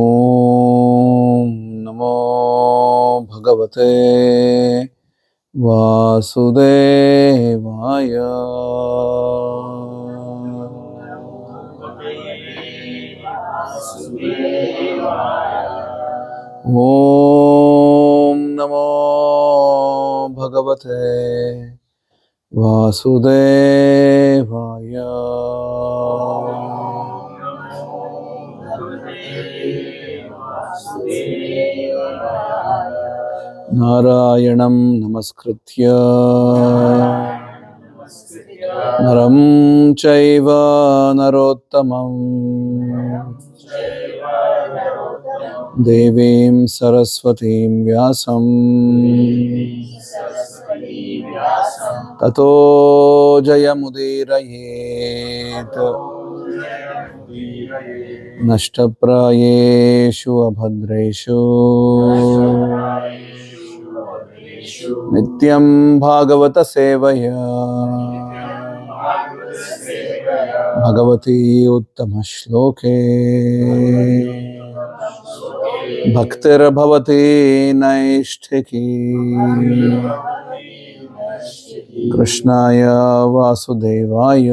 ओम नमो भगवते वासुदेवाय। ओम नमो भगवते वासुदेवाय। नारायणं नमस्कृत्य नरं चैव नरोत्तमं देवीं सरस्वतीं व्यासं ततो जयमुदीरयेत्। नष्टप्रायेषु अभद्रेषु नित्यं भागवत सेवया भगवती उत्तम श्लोके भक्तिर्भवती नैष्ठिकी। कृष्णाय वासुदेवाय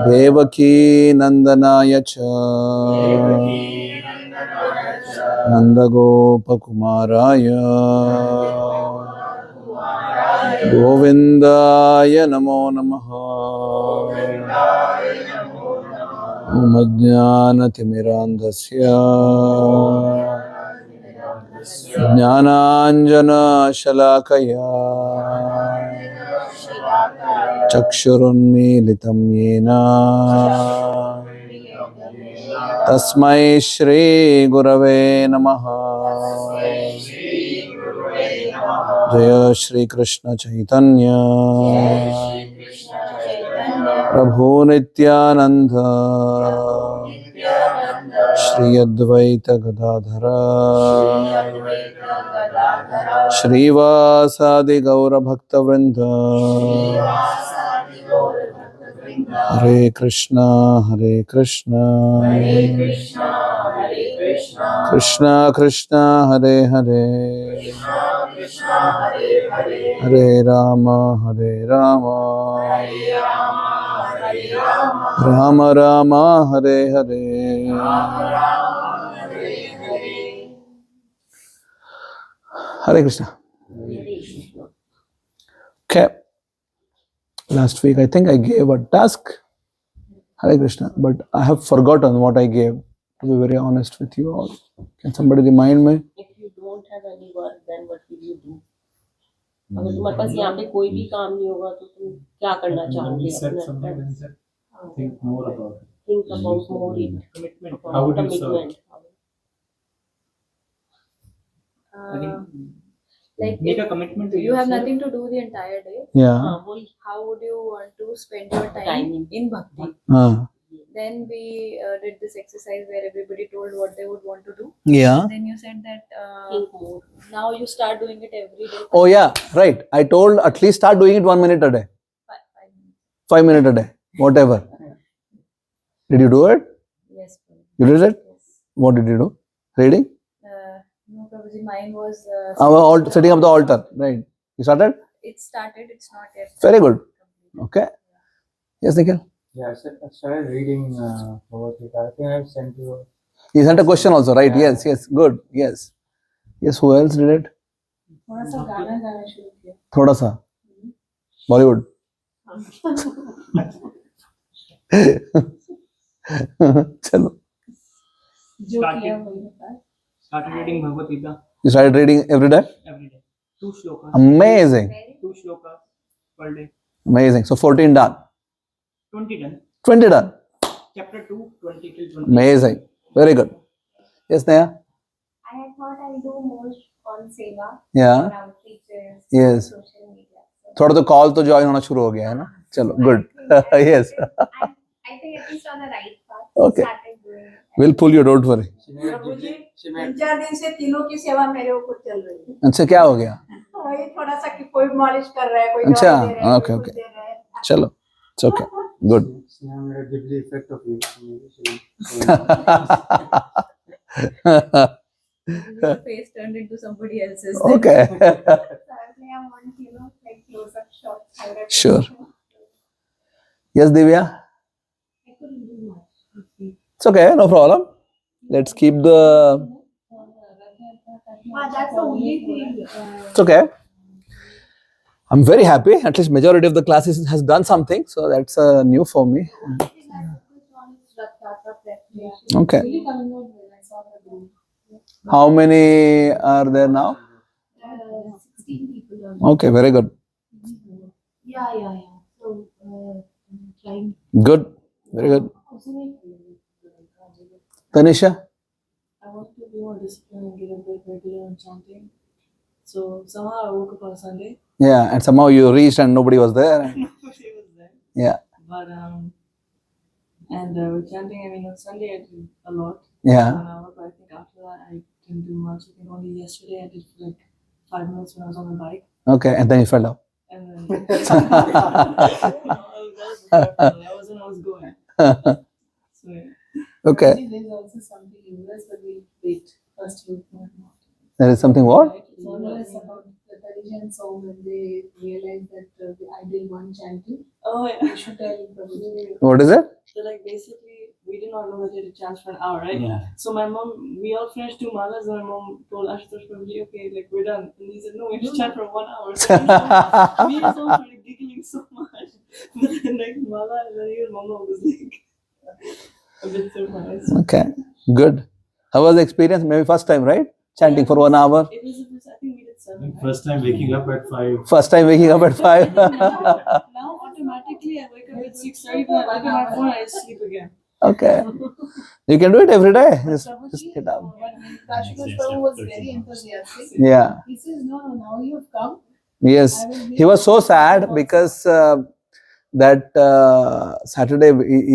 देवकी नंदनाय च नंदगोपकुमाराय गोविंदाय नमो नमः। ओम ज्ञानतिमिरान्धस्य ज्ञानाञ्जनशलाकया चक्षुरुन्मीलितं येन तस्मै श्री गुरवे नमः। जय श्री कृष्ण चैतन्य प्रभु नित्यानंद श्री अद्वैत गदाधर श्रीवासादि गौर भक्तवृंद। हरे Krishna Krishna Krishna Hare Hare Hare Ram Ram Ram Hare Hare. Hare Krishna. Okay. Last week I think I gave a task. Hare Krishna. But I have forgotten what I gave, to be very honest with you all. Can somebody remind me? If you don't have any work, then what will you do? अगर तुम्हारे पास यहाँ पे कोई भी काम नहीं होगा तो तुम क्या करना चाहोगे? Think more about it. Think about more it. Commitment. How would you serve? Like Make a commitment to you have yourself. nothing to do the entire day. Yeah. How would you want to spend your time in bhakti? Then we did this exercise where everybody told what they would want to do. Yeah. Then you said that now you start doing it every day. Oh yeah, right. I told at least start doing it 1 minute a day. 5 minutes a day. Whatever. Did you do it? Yes. You did it? Yes. What did you do? Reading? No, Prabhuji, mine was Setting up the altar. Right. You started? it started. It's not yet. Very good. Okay. Yes, Nikhil. Yeah, I started reading about it. I think I've sent you. You sent a question also, right? Yeah. Yes. Good. Yes. Yes. Who else did it? थोड़ा सा गाना गाना शुरू किया. थोड़ा सा. Bollywood. चलो. जो किया वही बता. Started reading Bhagavad Gita You started reading every day? every day. 2 shlokas. Amazing. 2 shlokas per day. Amazing. So 14 done. 20 done. 20 done. Chapter 2, 20 till 20. Amazing. Very good. Yes, Neha? I thought I'll do more on seva Yeah. or outreaches, Yes. social media. So थोड़ा तो call तो join होना शुरू हो गया है ना. चलो good. Yes. I think at least on the right path. Okay. Started doing it. We'll pull you. Don't worry. प्रभु जी 3-4 दिन से तीनों की सेवा मेरे ऊपर चल रही है. अच्छा क्या हो गया? वही थोड़ा सा कि कोई मालिश कर रहा है, कोई अच्छा, दवाई दे रहा है, okay, कोई okay. कुछ दे रहा है. Chalo. It's okay. Good. Now I'm a Ghibli effect of you. Your face turned into somebody else's. Okay. So actually I want, like close-up shots. Highlight Sure. shots. Yes, Divya? I couldn't do much. It's okay, no problem. Let's keep the... That's the only thing. It's okay. I'm very happy. At least majority of the classes has done something. So that's new for me. Okay. Really coming out when I saw the room. How many are there now? 16 people are. Okay, very good. Yeah. So, trying. Good. Very good. Tanisha? I wanted to be more disciplined and get a bit regular on chanting. So somehow I woke up on Sunday. Yeah, and somehow you reached and nobody was there. Nobody was there. Yeah. But with chanting, I mean on Sunday I did a lot. Yeah. 1 hour, but I think after that I didn't do much. I think only yesterday I did for like 5 minutes when I was on the bike. Okay, and then you fell down. And then that was when I was going. So yeah. Okay. There's also something in this, but we'll wait. First we'll know. There is something what? So it's about the Parisian song when they realize that I did one chanting. Oh yeah. You should tell probably. What is it? So like basically we did not know that you had to chant for an hour, right? Yeah. So my mom, we all finished 2 malas and my mom told Ashutosh Prabhuji, okay, like we're done. And he said, no, we have to chant for 1 hour. So me and Tom started giggling so much. But then like mala and then even mama was like a bit surprised. Okay, good. How was the experience? Maybe first time, right? Chanting for 1 hour. It was the first, I think we did 7. Right? First time waking up at 5. First time waking up at 5. Now automatically I wake up at 6:30, but I look at my phone and I sleep again. Okay. You can do it every day. Just get up. Ashutosh Prabhu was very enthusiastic. Yeah. He says, no, now you've come. Yes. He was so sad because that Saturday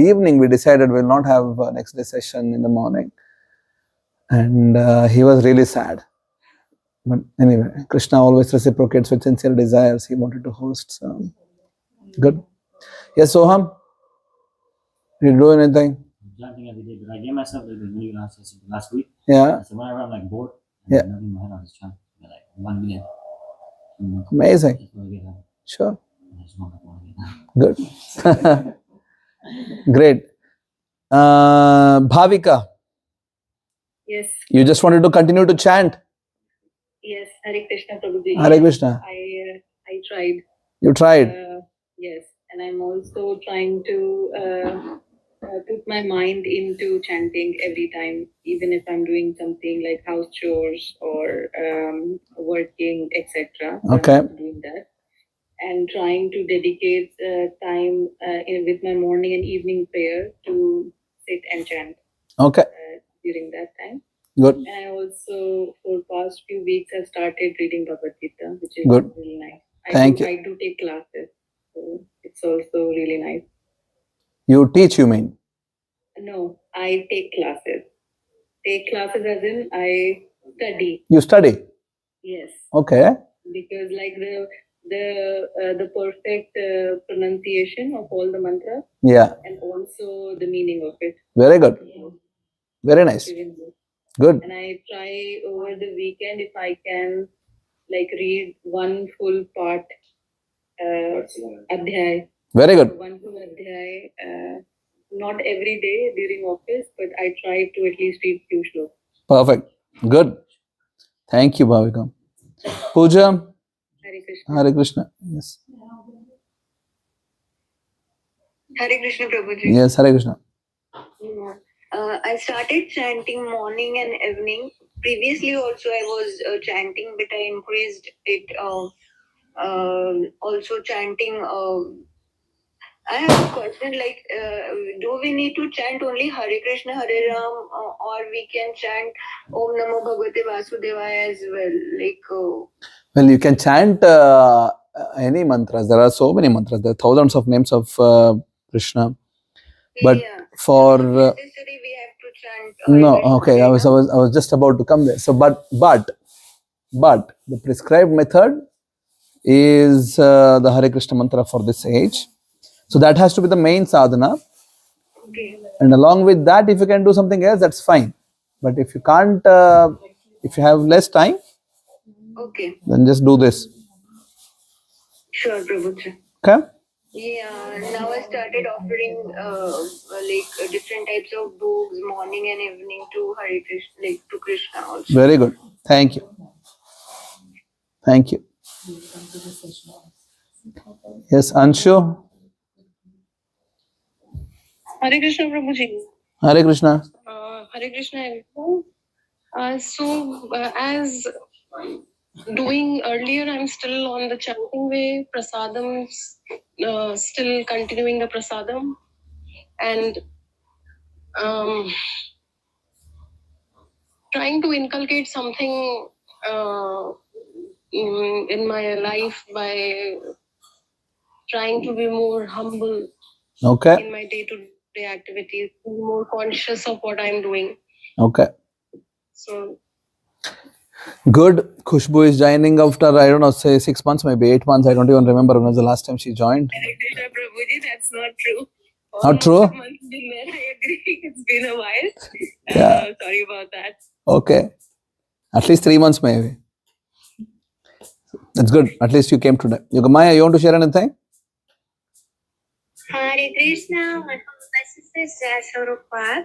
evening we decided we'll not have next day session in the morning. And he was really sad. But anyway, Krishna always reciprocates with sincere desires. He wanted to host. So good. Yes, Soham? Did you do anything? Chanting every day, but I gave myself like the new last week. Yeah. So whenever I'm like bored, Yeah. nothing in my head, I just chant like 1 million. Amazing. That's what I get. Sure. I just want to get Good. Great. Bhavika, Yes, you just wanted to continue to chant. yes, Hare Krishna Prabhuji. Hare Krishna. I tried. You tried. Yes, and I'm also trying to put my mind into chanting every time, even if I'm doing something like house chores or working, etc. Okay. I'm doing that, and trying to dedicate time with my morning and evening prayer to sit and chant Okay. during that time. Good. And I also, for past few weeks, I've started reading Bhagavad Gita, which is Good. really nice. Thank you. I do take classes, so it's also really nice. You teach, you mean? No, I take classes. Take classes as in I study. You study. Yes, Okay. because like the perfect pronunciation of all the mantras Yeah. and also the meaning of it. Very good. Very nice. Really good. Good. And I try over the weekend if I can like read one full part adhyay. Very good. One full adhyay. Not every day during office, but I try to at least read few shlokas. Perfect. Good. Thank you, Bhavika. Pooja. Hare Krishna. Hare Krishna. Yes. Hare Krishna Prabhuji. Yes, Hare Krishna. I started chanting morning and evening. Previously also I was chanting, but I increased it. Also chanting. I have a question like, do we need to chant only Hare Krishna, Hare Ram, or we can chant Om Namo Bhagavate Vasudevaya as well? Like, Well, you can chant any mantras. There are so many mantras. There are thousands of names of Krishna. But yeah. for Necessary we have to chant. Hare no, Krishna, okay. Hare I was just about to come there. So, but the prescribed method is the Hare Krishna mantra for this age. So that has to be the main sadhana. Okay. And along with that, if you can do something else, that's fine. But if you can't, if you have less time, Okay. then just do this. Sure, Prabhuji. Okay? Yeah, now I started offering different types of books morning and evening to Hare Krishna, like to Krishna also. Very good. Thank you. Thank you. Yes, Anshu. Hare Krishna, Prabhuji. Hare Krishna. Hare Krishna, everyone. As doing earlier, I'm still on the chanting way. Prasadam, still continuing the prasadam, and trying to inculcate something in my life by trying to be more humble Okay. in my day-to-day activities, be more conscious of what I'm doing. Okay. So Good. Khushbu is joining after, I don't know, say 6 months, maybe 8 months. I don't even remember when was the last time she joined. Hare Krishna, Prabhuji, that's not true. Not true? Almost a month been there, I agree. It's been a while. Yeah. Sorry about that. Okay. At least 3 months, maybe. That's good. At least you came today. Maya, you want to share anything? Hare Krishna, my sister is Sarupat.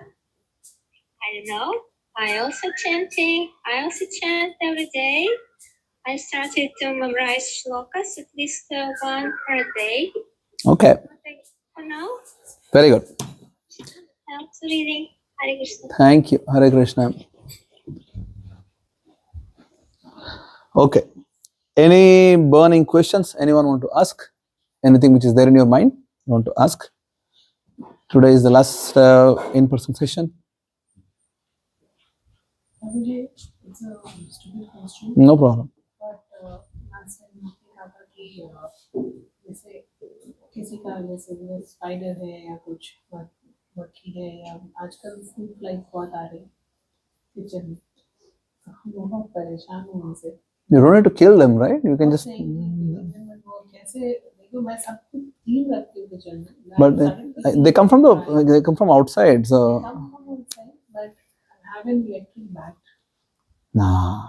I don't know. I also chant every day. I started to memorize shlokas, at least one per day. Okay. For now, Very good. I'm also reading Hare Krishna. Thank you. Hare Krishna. Okay. Any burning questions anyone want to ask? Anything which is there in your mind you want to ask? Today is the last in-person session. It's a stupid question. No problem. But last time आपने कहा था कि जैसे किसी का जैसे spider है या कुछ मक्खी है या आजकल फ्रूट फ्लाइज बहुत आ रहे हैं किचन में, हम बहुत परेशान हैं उनसे. You don't need to kill them, right? You can just. कैसे देखो मैं सब कुछ क्लीन रखती हूँ किचन में. But they come from outside, so. They come from outside, but I haven't yet been back. Nah.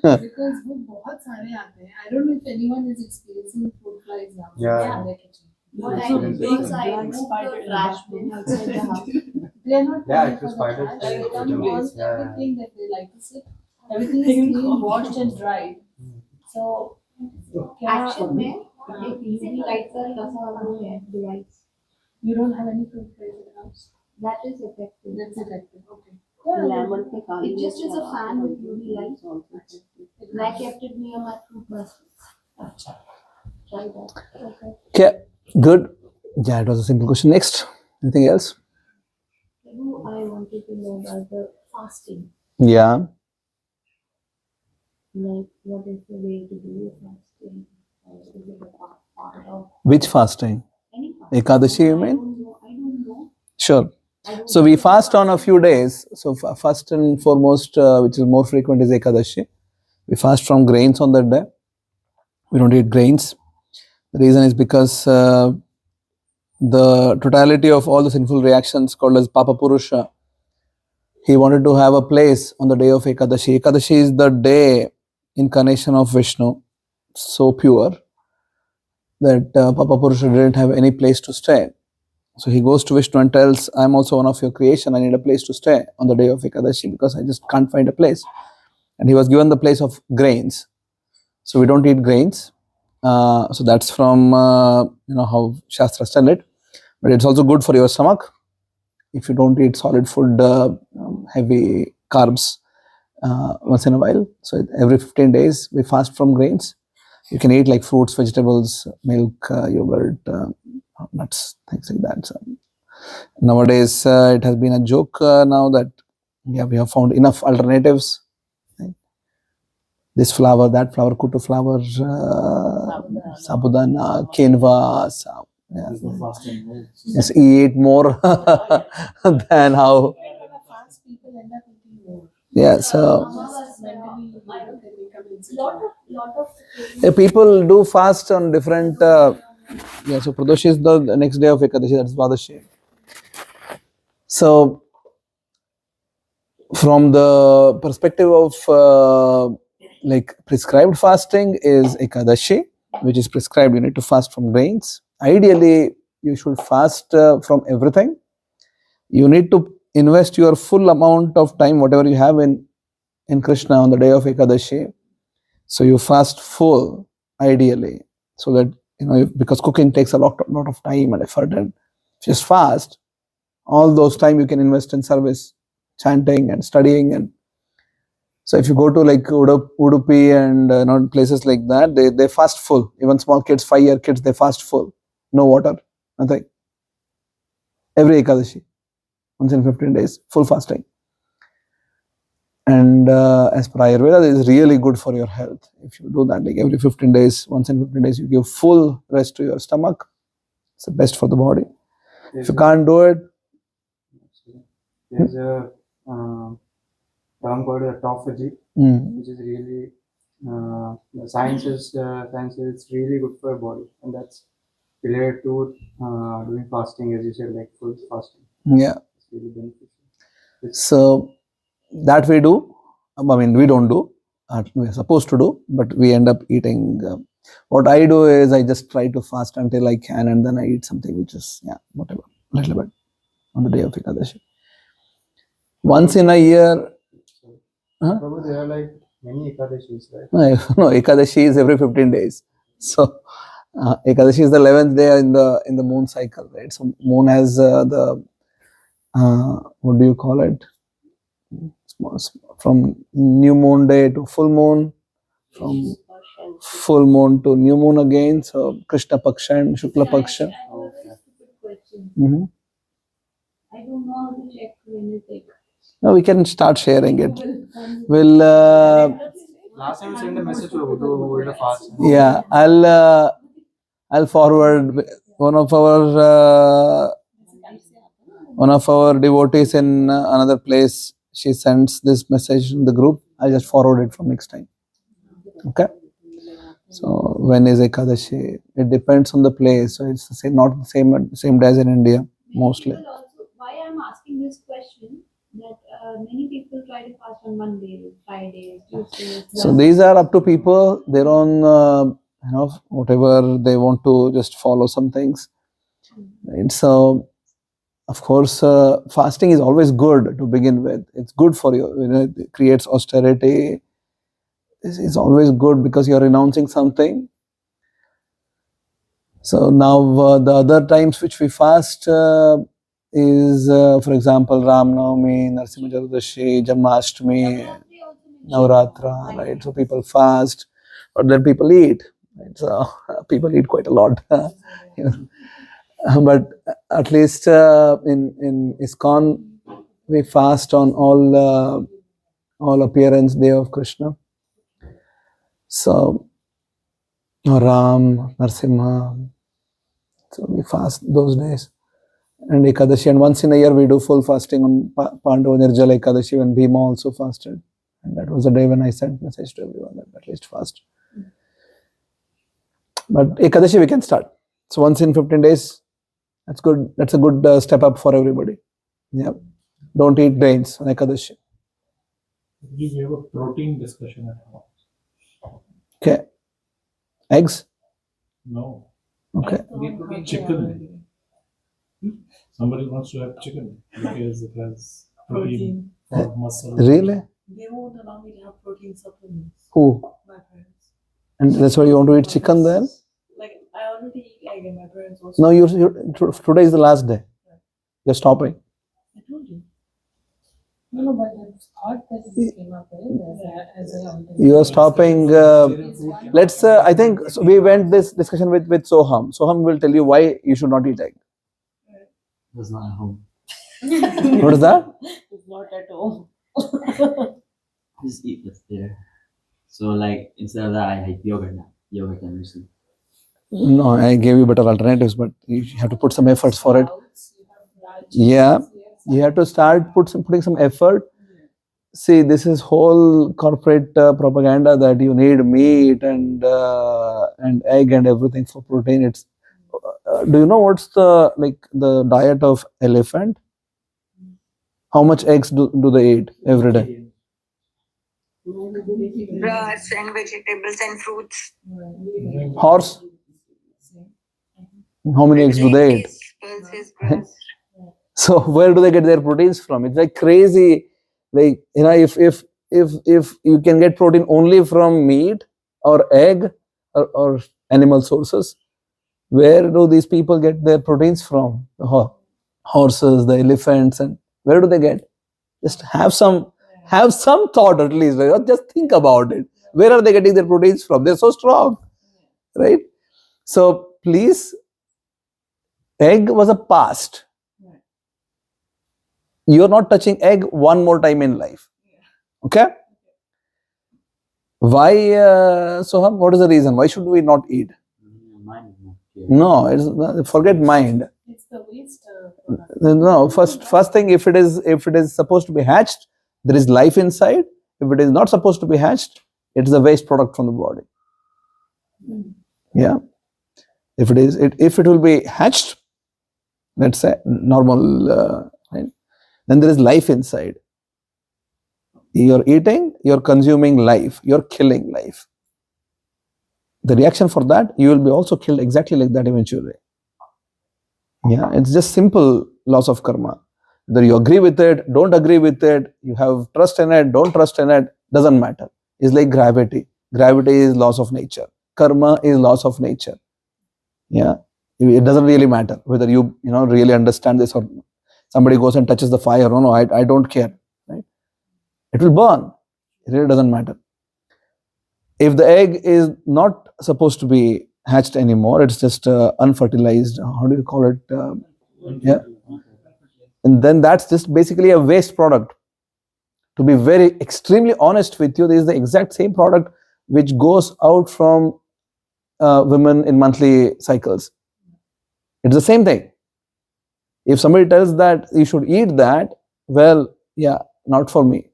Because वो बहुत सारे आते हैं. I don't know if anyone is experiencing fruit flies now. Yeah. In their kitchen. What I did was I moved the trash bin outside the house. They are not Yeah, coming it's for a the spider trash. thing. They come on Yeah. everything that they like to sit. Everything is clean, washed and dried. So Action में एक UV light का कैसा वो है device. you don't have any fruit flies in the house. That is effective. That's effective. Okay. lemon पे काली It just is a fan with UV light. also. And I kept it near my fruit basket. Try that. Okay. Okay, good. Yeah, it was a simple question. Next, anything else? I wanted to know about the fasting. Yeah. Like, what is the way to do fasting? Is it a part of Which fasting? any fasting? Ekadashi, you mean? I don't know. Sure. So we fast on a few days. So first and foremost, which is more frequent, is Ekadashi. We fast from grains on that day. We don't eat grains. The reason is because the totality of all the sinful reactions called as Papa Purusha, he wanted to have a place on the day of Ekadashi. Ekadashi is the day incarnation of Vishnu, so pure that Papa Purusha didn't have any place to stay. So he goes to Vishnu and tells, I'm also one of your creation, I need a place to stay on the day of Ekadashi because I just can't find a place. And he was given the place of grains. So we don't eat grains. So that's from how Shastras tell it. But it's also good for your stomach if you don't eat solid food, heavy carbs once in a while. So every 15 days we fast from grains. You can eat like fruits, vegetables, milk, yogurt, nuts, things like that. So nowadays it has been a joke now that we have found enough alternatives. Right? This flour, that flour, kutu flour, sabudana, quinoa. Yes, eat more than how. Fast people end up eating more. Yeah, so lot of people do fast on different. Yeah, so Pradoshi is the next day of Ekadashi, that's Dvadashi. So, from the perspective of like prescribed fasting is Ekadashi, which is prescribed. You need to fast from grains. Ideally, you should fast from everything. You need to invest your full amount of time, whatever you have in Krishna on the day of Ekadashi. So you fast full, ideally, so that because cooking takes a lot of time and effort, and just fast. All those time you can invest in service, chanting and studying. And so if you go to like Udupi and places like that, they fast full. Even small kids, 5-year kids, they fast full. No water, nothing. Every Ekadashi, once in 15 days, full fasting. And as per Ayurveda, it is really good for your health. If you do that, like every 15 days, once in 15 days, you give full rest to your stomach. It's the best for the body. If you can't do it, there's a term called autophagy, which is really science is it's really good for your body, and that's related to doing fasting, as you said, like full fasting. yeah. It's really beneficial. So that we do. I mean, we don't do. We're supposed to do, but we end up eating. What I do is I just try to fast until I can, and then I eat something which is whatever, little bit on the day of Ekadashi. Once in a year. Prabhu, there are like many Ekadashis, right? No, Ekadashi is every 15 days. So Ekadashi is the 11th day in the moon cycle, right? So moon has the what do you call it? From new moon day to full moon, from full moon to new moon again. So Krishna Paksha and Shukla Paksha. I have a very stupid question. I don't know how to check when you take. No, we can start sharing it. We'll. Last time you sent a message to hold a fast. Yeah, I'll forward one of our devotees in another place. She sends this message in the group. I just forward it from next time. Okay. So when is Ekadashi? It depends on the place. So it's not the same day as in India mostly. Why I'm asking this question? That many people try to fast on Monday, Friday, Tuesday. So these are up to people, their own, whatever they want to just follow some things. Right? So, of course, fasting is always good to begin with. It's good for you. It creates austerity. It's always good because you're renouncing something. So now the other times which we fast is, for example, Ram Navami, Narasimha Chaturdashi, Janmashtami, Navratra, right? So people fast, or then people eat. Right? So people eat quite a lot. But at least in ISKCON, we fast on all appearance day of Krishna. So Ram, Narasimha. So we fast those days. And Ekadashi, and once in a year we do full fasting on Pandava Nirjala Ekadashi when Bhima also fasted. And that was the day when I sent message to everyone that at least fast. But Ekadashi we can start. So once in 15 days, that's good. That's a good step up for everybody. Yeah. Don't eat grains on Ekadashi. We have a protein discussion at home. Okay. Eggs? No. Okay. Chicken. Somebody wants to have chicken because it has protein for muscle. Really? They won't allow me to have protein supplements. Who? My parents. And that's why you want to eat chicken then? Like, I already eat egg and my parents also. No, today is the last day. You're stopping. I told you. No, but the thought that this came up as a You are stopping. Let's. I think so we went this discussion with Soham. Soham will tell you why you should not eat egg. That's not at home. What is that? It's not at home. Just eat what's there. So like instead of that, I had yogurt now. Yogurt and muesli. No, I gave you better alternatives, but you have to put some efforts for it. Yeah, you have to start putting some effort. see, this is whole corporate propaganda that you need meat and egg and everything for protein. It's do you know what's the diet of elephant? How much eggs do they eat every day? Nuts and vegetables and fruits. Horse? How many eggs do they eat? Pulses, grass. So where do they get their proteins from? It's like crazy. Like, you know, if you can get protein only from meat or egg or animal sources, where do these people get their proteins from? The horses, the elephants, and where do they get? Just have some thought at least. Right? Just think about it. Where are they getting their proteins from? They're so strong, right? So please, egg was a past. You're not touching egg one more time in life. Okay? Why, Soham? What is the reason? Why should we not eat? No, it's forget mind. It's the waste. No, first thing, if it is supposed to be hatched, there is life inside. If it is not supposed to be hatched, it is a waste product from the body. Yeah. If it will be hatched, let's say normal, right? Then there is life inside. You're eating, you're consuming life, you're killing life. The reaction for that, you will be also killed exactly like that eventually. Yeah, it's just simple laws of karma. Whether you agree with it, don't agree with it, you have trust in it, don't trust in it, doesn't matter. It's like gravity. Gravity is laws of nature. Karma is laws of nature. Yeah, it doesn't really matter whether you really understand this or not. Somebody goes and touches the fire. No, I don't care. Right? It will burn. It really doesn't matter. If the egg is not supposed to be hatched anymore, it's just unfertilized. How do you call it? Yeah. And then that's just basically a waste product. To be very extremely honest with you, this is the exact same product which goes out from women in monthly cycles. It's the same thing. If somebody tells that you should eat that, well, yeah, not for me.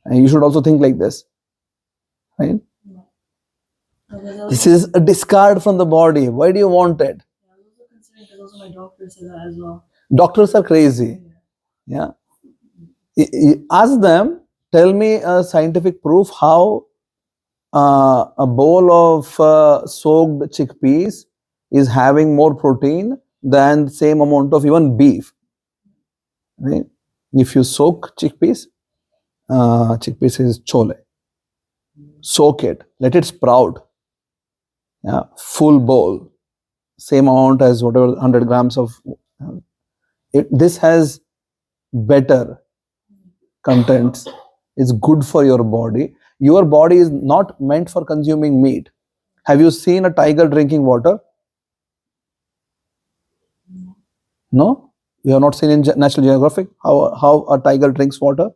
And you should also think like this. Right? This is a discard from the body. Why do you want it? I was also considering because also my doctor said that as well. Doctors are crazy. Yeah. Ask them, tell me a scientific proof how a bowl of soaked chickpeas is having more protein than the same amount of even beef. Right? If you soak chickpeas is chole. Soak it, let it sprout. Yeah, full bowl, same amount as whatever 100 grams of this has better contents. It's good for your body. Your body is not meant for consuming meat. Have you seen a tiger drinking water? No? You have not seen in National Geographic how a tiger drinks water?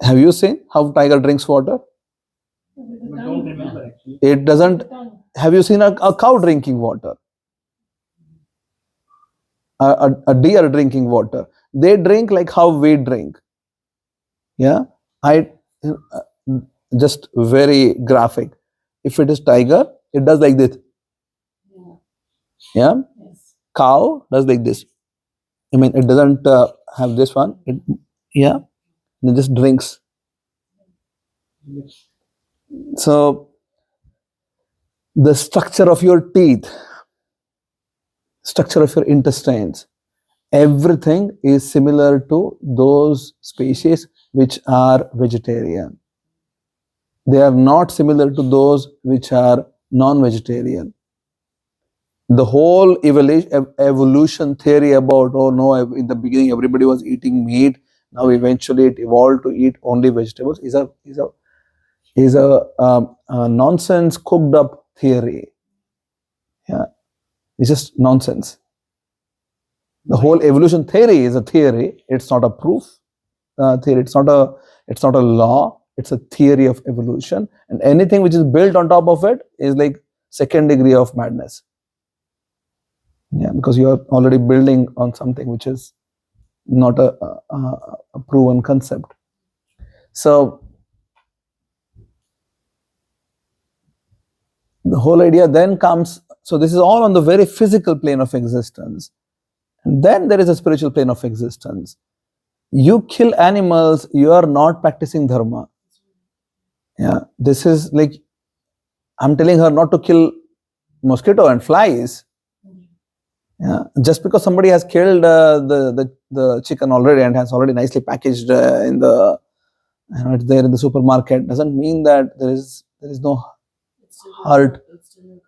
Have you seen how tiger drinks water? I don't remember actually. It doesn't. Have you seen a cow drinking water? A deer drinking water? They drink like how we drink. Yeah, just very graphic. If it is tiger, it does like this. Yeah, cow does like this. I mean, it doesn't have this one. It just drinks. So the structure of your teeth, structure of your intestines, everything is similar to those species which are vegetarian. They are not similar to those which are non-vegetarian. The whole evolution theory about, oh no, in the beginning everybody was eating meat, now eventually it evolved to eat only vegetables, is a nonsense cooked up theory. Yeah, it's just nonsense. The whole evolution theory is a theory. It's not a proof theory. It's not a law. It's a theory of evolution. And anything which is built on top of it is like second degree of madness. Yeah, because you are already building on something which is not a proven concept. So the whole idea then comes, so this is all on the very physical plane of existence. And then there is a spiritual plane of existence. You kill animals, you are not practicing dharma. Yeah, this is like, I'm telling her not to kill mosquito and flies. Yeah, just because somebody has killed the chicken already and has already nicely packaged in the, it's there in the supermarket, doesn't mean that there is no hurt.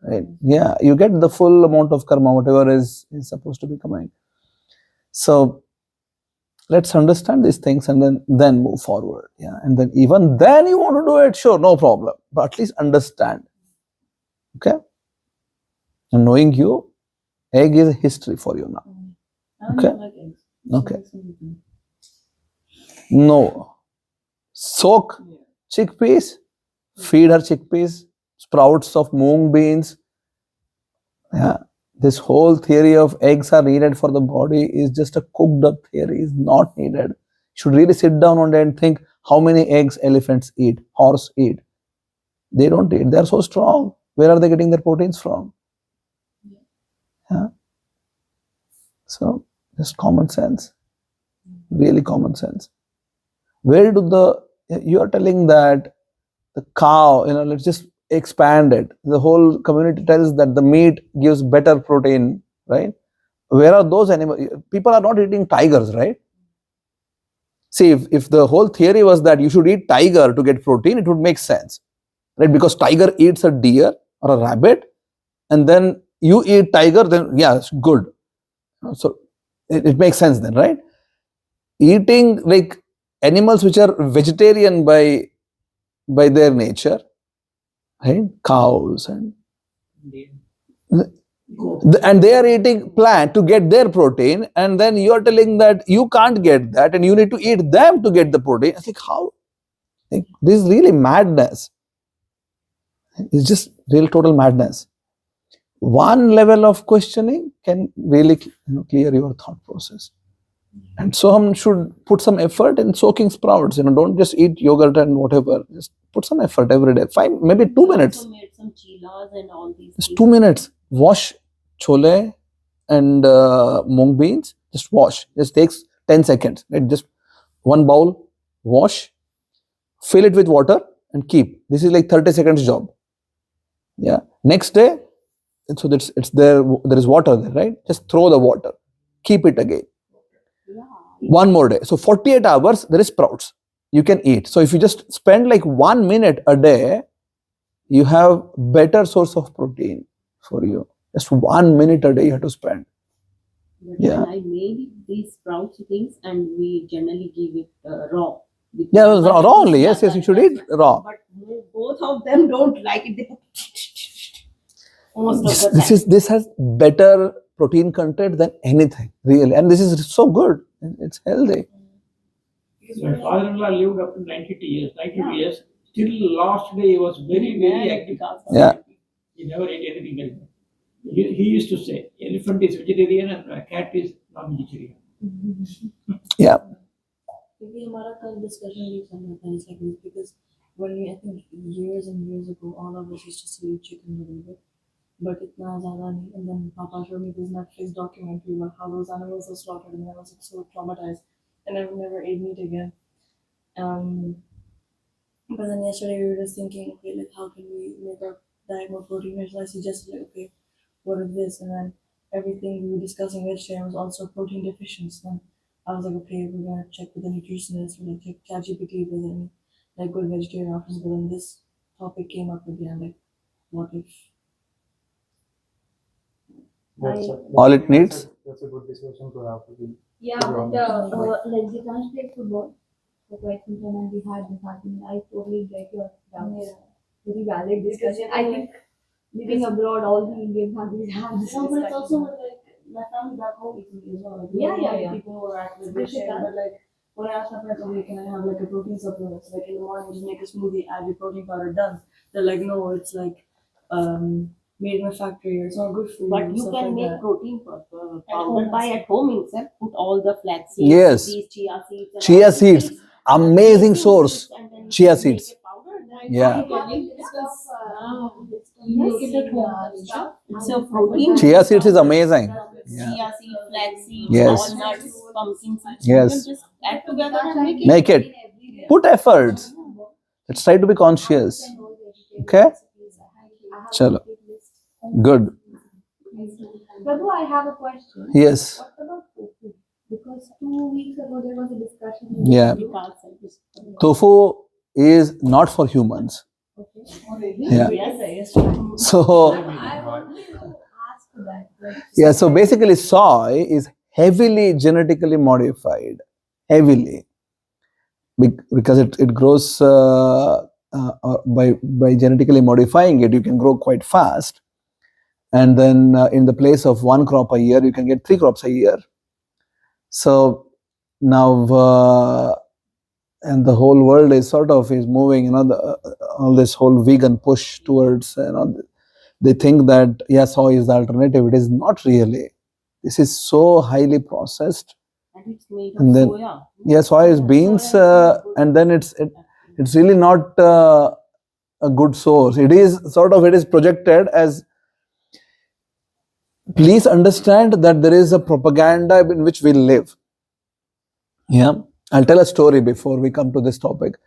Right? Yeah, you get the full amount of karma, whatever is supposed to be coming. So let's understand these things and then move forward. Yeah, and then even then you want to do it, sure, no problem, but at least understand. Okay, and knowing you, egg is history for you now. Okay, okay. No, soak chickpeas, feed her chickpeas, sprouts of mung beans. Yeah, this whole theory of eggs are needed for the body is just a cooked up theory, is not needed. You should really sit down one day and think how many eggs elephants eat, horse eat. They don't eat, they are so strong. Where are they getting their proteins from? Yeah. So just common sense, really common sense. Where do you are telling that the cow, let's just expand it. The whole community tells that the meat gives better protein, right? Where are those animals? People are not eating tigers, right? See, if the whole theory was that you should eat tiger to get protein, it would make sense, right? Because tiger eats a deer or a rabbit, and then you eat tiger, then yeah, it's good. So it makes sense then, right? Eating like animals which are vegetarian by their nature, right? Cows and they are eating plant to get their protein, and then you are telling that you can't get that and you need to eat them to get the protein. I think how? Like, this is really madness. It's just real total madness. One level of questioning can really clear your thought process. And some should put some effort in soaking sprouts. Don't just eat yogurt and whatever. Just put some effort every day. Maybe 2 minutes. Also made some chilas and all these Just things. 2 minutes. Wash chole and mung beans. Just wash. Just takes 10 seconds. Right? Just one bowl, wash, fill it with water and keep. This is like 30 seconds job. Yeah. Next day, so that's it's there is water there, right? Just throw the water. Keep it again. One more day. So 48 hours, there is sprouts. You can eat. So if you just spend like 1 minute a day, you have better source of protein for you. Just 1 minute a day you have to spend. But Yeah. when I made these sprouts things, and we generally give it raw. Yeah, raw only. Yes, you should eat raw. But both of them don't like it. They put most of the time. This has better protein content than anything, really. And this is so good. It's healthy. My father-in-law lived up to 92 years. 92 years. Till last day, he was very, very active. Yeah. He never ate anything else. He used to say, elephant is vegetarian and a cat is non-vegetarian. Yeah. क्योंकि हमारा कल discussion भी चल रहा था like this because when I think years and years ago all of us used to say chicken a little bit, but इतना ज़्यादा नहीं. And then Papa showed me this Netflix documentary about how those animals are slaughtered, and I was like, so traumatized, and I never ate meat again. But then yesterday we were just thinking, okay, like how can we make our diet more protein rich? So I suggested like, okay, what is this? And then everything we were discussing yesterday was also protein deficient. Then I was like, okay, we're gonna check with the nutritionist, we're gonna check ChatGPT if there's any like good vegetarian options. But then this topic came up again, like what if All it needs. That's a good discussion to have. Yeah, but like they can't play football for quite some time, and we had this argument. I totally get your doubts. Very valid discussion. I think living abroad, all the Indian families have this No, but it's discussion. also like my family back home eats meat as well. Like, Yeah. People who are active, It's difficult. but like when I asked my friends, okay, can I have like a protein supplement? Like in the morning, just make a smoothie, add your protein powder, done. They're like, no, it's like made in a factory. It's not good for you. But and you stuff can like make that. protein powder by at home itself. Put all the flax seeds, Yes. these chia seeds. And Chia all these seeds, things, amazing amazing source. seeds, and then you Chia can make seeds. a powder. Yeah. Make it at home. It's a protein. Chia seeds is amazing. Yeah. Chia seed, flax seeds, Yes. walnuts, pumpkin seeds. Yes. You can just add together and make it. Make it. Put efforts. Let's try to be conscious. Okay? Chalo. Good. Prabhu, I have a question. Yes. What about tofu? Because 2 weeks ago there was a discussion. Yeah. Tofu is not for humans. Yeah. So, I wanted to ask that. yeah, so basically soy is heavily genetically modified. Heavily. Because it grows by genetically modifying it, you can grow quite fast. And then in the place of 1 crop a year, you can get 3 crops a year. So now, and the whole world is moving, all this whole vegan push towards, they think that, yes, soy is the alternative. It is not really. This is so highly processed. And it's made of And then, soya. yeah, soy is beans, and then it's really not a good source. It is projected as, please understand that there is a propaganda in which we live. Yeah, I'll tell a story before we come to this topic.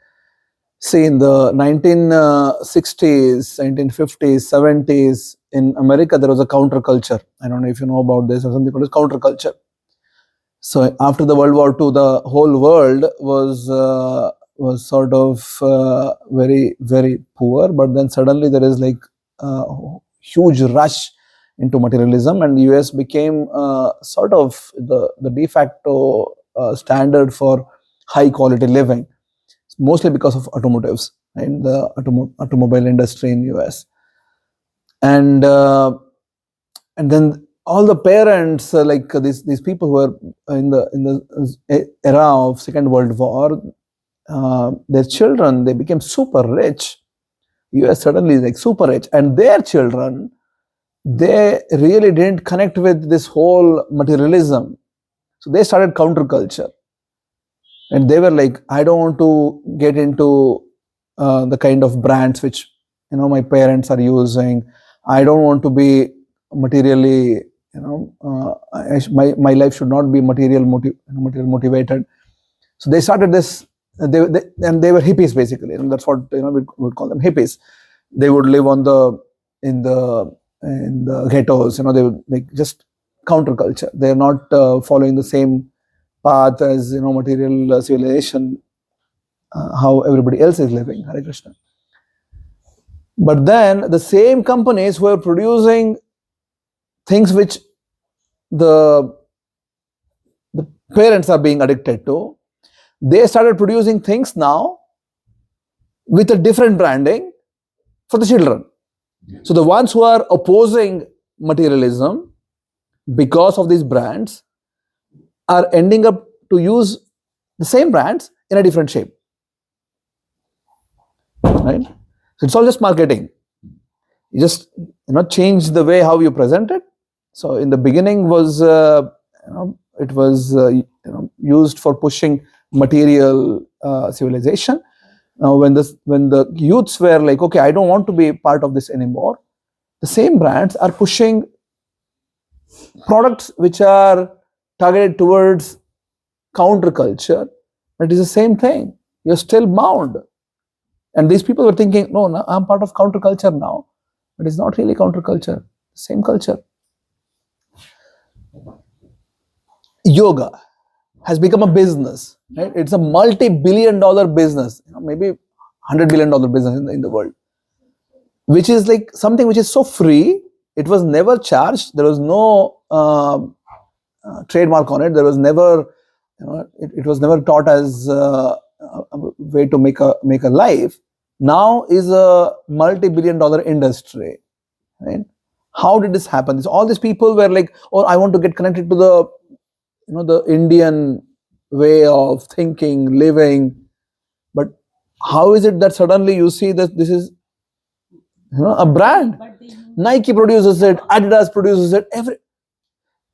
See, in the 1960s, 1950s, 70s, in America, there was a counterculture. I don't know if you know about this, or something called counterculture. So after the World War II, the whole world was very, very poor. But then suddenly there is like a huge rush into materialism, and the US became the de facto standard for high quality living, mostly because of automotives and the automobile industry in US. And then all the parents, like these people who were in the era of Second World War, their children, they became super rich. US suddenly is like super rich, and their children, they really didn't connect with this whole materialism. So they started counterculture. And they were like, I don't want to get into the kind of brands which my parents are using. I don't want to be materially, my life should not be material motivated. So they started this, and they were hippies basically, and that's what we would call them, hippies. They would live in the ghettos. They would like just counterculture. They are not following the same path as material civilization, how everybody else is living. Hare Krishna. But then the same companies were producing things which the parents are being addicted to, they started producing things now with a different branding for the children. So the ones who are opposing materialism because of these brands are ending up to use the same brands in a different shape. Right? So it's all just marketing. You just change the way how you present it. So in the beginning was it was used for pushing material civilization. Now when the youths were like, okay, I don't want to be part of this anymore, the same brands are pushing products which are targeted towards counterculture. It is the same thing. You're still bound. And these people were thinking, no, I'm part of counterculture now. But it's not really counterculture, same culture. Yoga has become a business. Right? It's a multi-billion-dollar business, maybe $100 billion business in the world, which is like something which is so free. It was never charged. There was no trademark on it. There was never, it was never taught as a way to make a life. Now is a multi-billion-dollar industry. Right? How did this happen? All these people were like, oh, I want to get connected to the Indian way of thinking, living. But how is it that suddenly you see that this is a brand. But they use Nike produces it, Adidas produces it.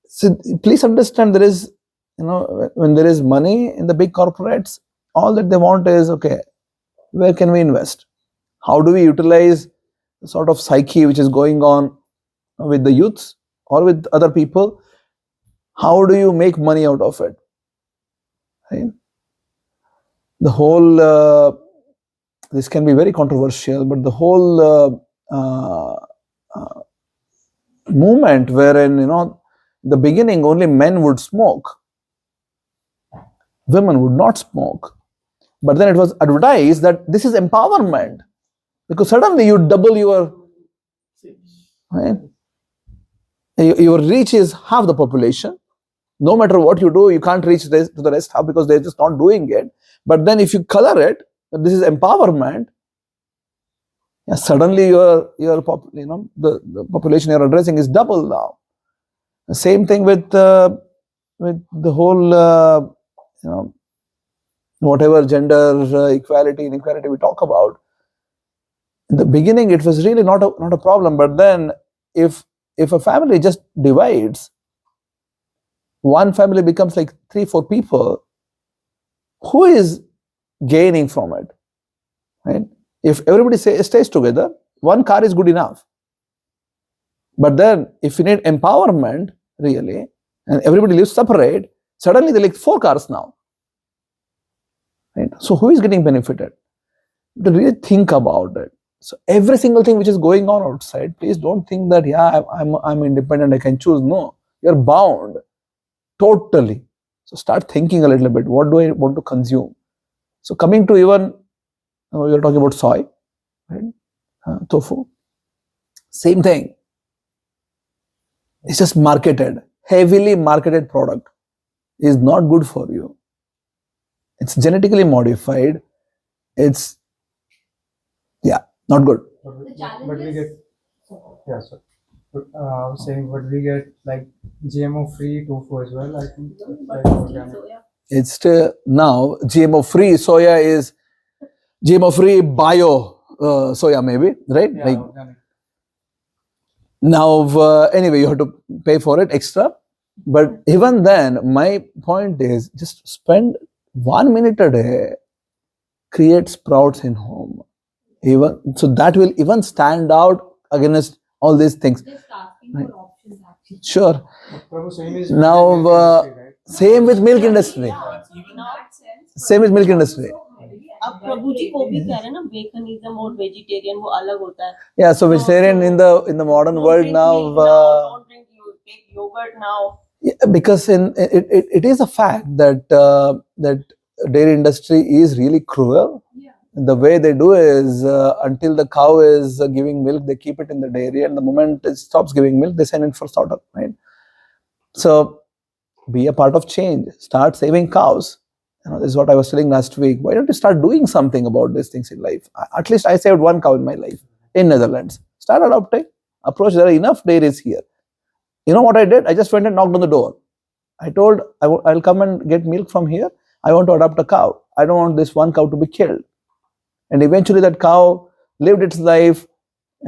So please understand, there is, when there is money in the big corporates, all that they want is, okay, where can we invest? How do we utilize the sort of psyche which is going on with the youths or with other people? How do you make money out of it? Right? The whole, this can be very controversial, but the whole movement wherein, the beginning only men would smoke, women would not smoke. But then it was advertised that this is empowerment, because suddenly you double your, right? Your reach is half the population. No matter what you do, you can't reach to the rest half because they're just not doing it. But then if you color it, that this is empowerment, suddenly the population you're addressing is double now. The same thing with the whole, whatever gender equality, inequality we talk about. In the beginning, it was really not a problem. But then, if a family just divides, one family becomes like 3-4 people, who is gaining from it? Right? If everybody stays together, one car is good enough. But then, if you need empowerment, really, and everybody lives separate, suddenly there are like 4 cars now. Right? So who is getting benefited? You have to really think about it. So every single thing which is going on outside, please don't think that, I'm independent, I can choose. No, you're bound totally. So start thinking a little bit. What do I want to consume? So coming to even, you're talking about soy, right? Tofu. Same thing. It's just marketed, heavily marketed product. Is not good for you. It's genetically modified. It's, not good. But we get, yeah, sir. But I was saying, but we get like GMO-free tofu as well, I think. Like organic. It's still, now GMO-free soya is GMO-free bio soya maybe, right? Yeah, Like, organic. now, anyway, you have to pay for it extra. But even then, my point is, just spend 1 minute a day, create sprouts in home. So that will even stand out against all these things. Just asking Right. for options actually. Sure. Prabhu, same is Now, with the milk industry, right? same with milk industry. Same with milk industry. अब प्रभु जी वो भी कह रहे हैं ना, veganism और vegetarian वो अलग होता है. Yeah, so vegetarian in the modern Don't world drink now, milk now, don't drink take yogurt now. because it is a fact that that dairy industry is really cruel. Yeah. The way they do is, until the cow is giving milk, they keep it in the dairy, and the moment it stops giving milk, they send it for slaughter, right? So be a part of change. Start saving cows. This is what I was telling last week. Why don't you start doing something about these things in life? At least I saved 1 cow in my life in Netherlands. Start adopting. Approach. There are enough dairies here. You know what I did? I just went and knocked on the door. I told, I'll come and get milk from here. I want to adopt a cow. I don't want this 1 cow to be killed. And eventually that cow lived its life,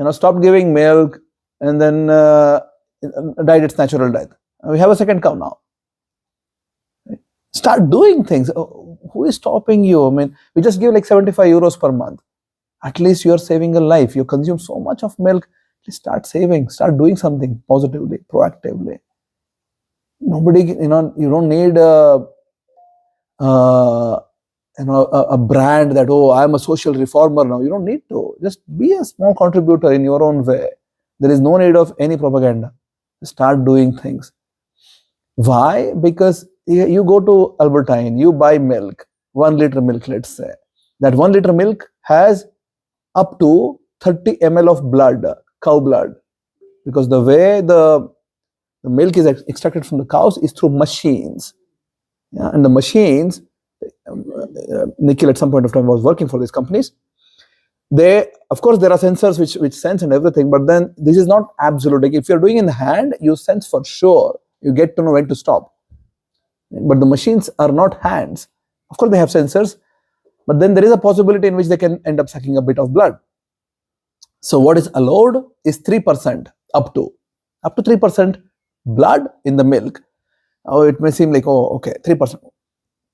stopped giving milk, and then died its natural death. And we have a 2nd cow now. Start doing things. Who is stopping you? I mean, we just give like 75 euros per month. At least you are saving a life. You consume so much of milk. Please start saving. Start doing something positively, proactively. Nobody, you don't need a brand that, I'm a social reformer now. You don't need to. Just be a small contributor in your own way. There is no need of any propaganda. Start doing things. Why? Because you go to Albertine, you buy milk, 1 liter milk, let's say. That 1 liter milk has up to 30 ml of blood, cow blood. Because the way the milk is extracted from the cows is through machines. Yeah? And the machines, Nikhil at some point of time was working for these companies. Of course, there are sensors which sense and everything, but then this is not absolute. Like if you're doing in the hand, you sense for sure. You get to know when to stop. But the machines are not hands. Of course, they have sensors, but then there is a possibility in which they can end up sucking a bit of blood. So what is allowed is 3% up to 3% blood in the milk. Oh, it may seem like, oh, okay, 3%.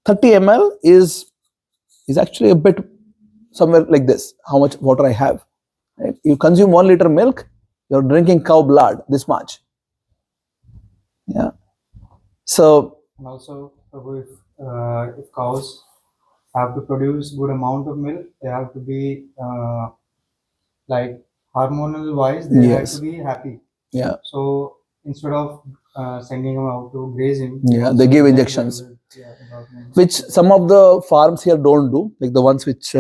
30 ml is actually a bit somewhere like this, how much water I have. Right? You consume 1 liter milk, you're drinking cow blood, this much. Yeah. So, and also if cows have to produce good amount of milk, they have to be like hormonal wise, they have to be happy. Yeah. So instead of sending them out to grazing, they give injections, which some of the farms here don't do. Like the ones which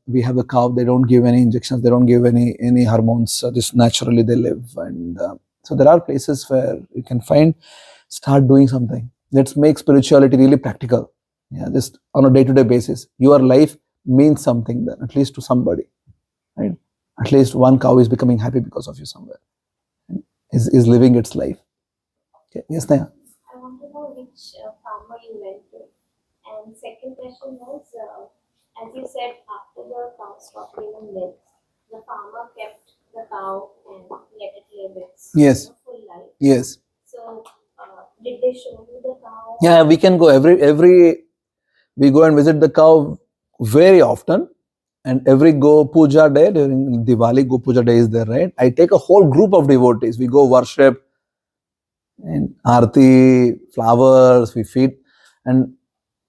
we have the cow, they don't give any injections, they don't give any hormones. Just naturally they live, and so there are places where you can start doing something. Let's make spirituality really practical. Yeah, just on a day-to-day basis. Your life means something then, at least to somebody, right? At least one cow is becoming happy because of you somewhere. Is living its life. Okay. Yes, Neha. I want to know which farmer you went to. And second question was, as you said, after the cow stopped giving milk, the farmer kept the cow and let it live its full life. Yes. So, did they show you the cow? Yeah, we can go we go and visit the cow very often. And every Go Puja day, during Diwali, Go Puja day is there, right? I take a whole group of devotees. We go worship and Aarti, flowers, we feed. And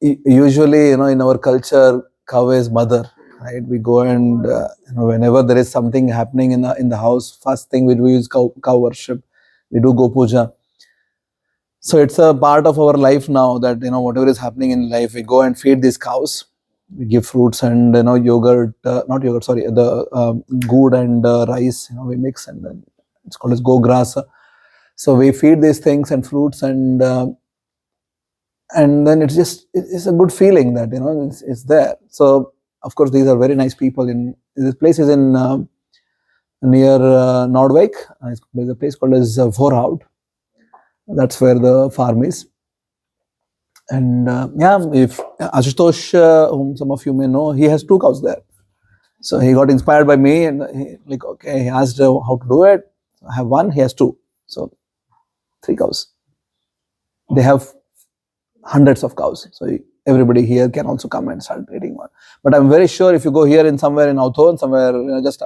usually, in our culture, cow is mother, right? We go and, whenever there is something happening in the house, first thing we do is cow worship. We do Go Puja. So it's a part of our life now that, whatever is happening in life, we go and feed these cows. We give fruits and yogurt, not yogurt, sorry, the good and rice, we mix, and then it's called as go grasa. So we feed these things and fruits, and then it's a good feeling that it's there. So of course these are very nice people. In this place is in near Nordvik. There's a place called as Vorhout. That's where the farm is. And if Ashutosh, whom some of you may know, he has 2 cows there. So he got inspired by me, and he asked how to do it. I have 1, he has 2. So 3 cows. They have hundreds of cows. So everybody here can also come and start eating one. But I'm very sure if you go here somewhere in Authon, somewhere just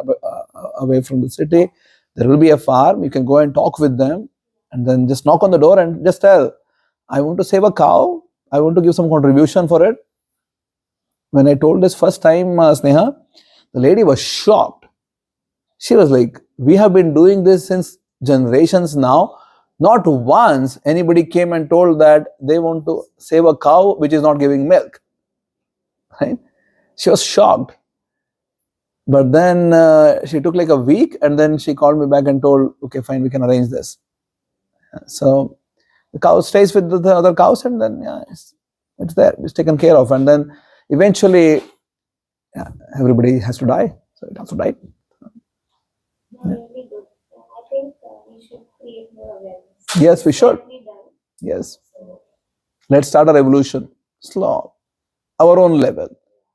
away from the city, there will be a farm. You can go and talk with them, and then just knock on the door and just tell, I want to save a cow. I want to give some contribution for it. When I told this first time, Sneha, the lady was shocked. She was like, we have been doing this since generations now. Not once anybody came and told that they want to save a cow which is not giving milk. Right? She was shocked. But then she took like a week, and then she called me back and told, okay, fine, we can arrange this. So the cow stays with the other cows, and then it's there, it's taken care of, and then eventually everybody has to die, so it has to die. Really good. I think we should create more awareness. Yes, we should. Yes. Let's start a revolution, slow, our own level.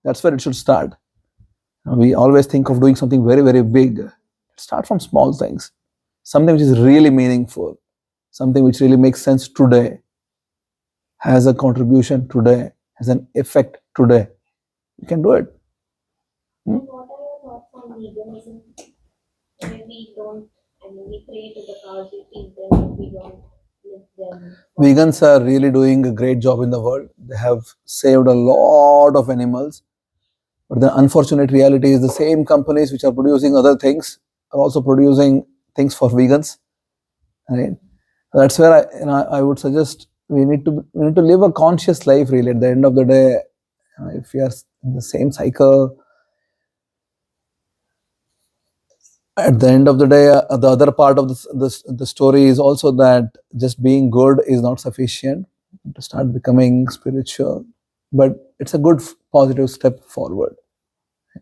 That's where it should start. We always think of doing something very, very big. Start from small things, something which is really meaningful. Something which really makes sense today, has a contribution today, has an effect today. You can do it. And what are your thoughts on veganism? We pray to the cows, we feed them, but we don't live them. Vegans are really doing a great job in the world. They have saved a lot of animals. But the unfortunate reality is the same companies which are producing other things are also producing things for vegans. Right? That's where I would suggest we need to live a conscious life. Really, at the end of the day, if we are in the same cycle, at the end of the day, the other part of the story is also that just being good is not sufficient to start becoming spiritual. But it's a good positive step forward.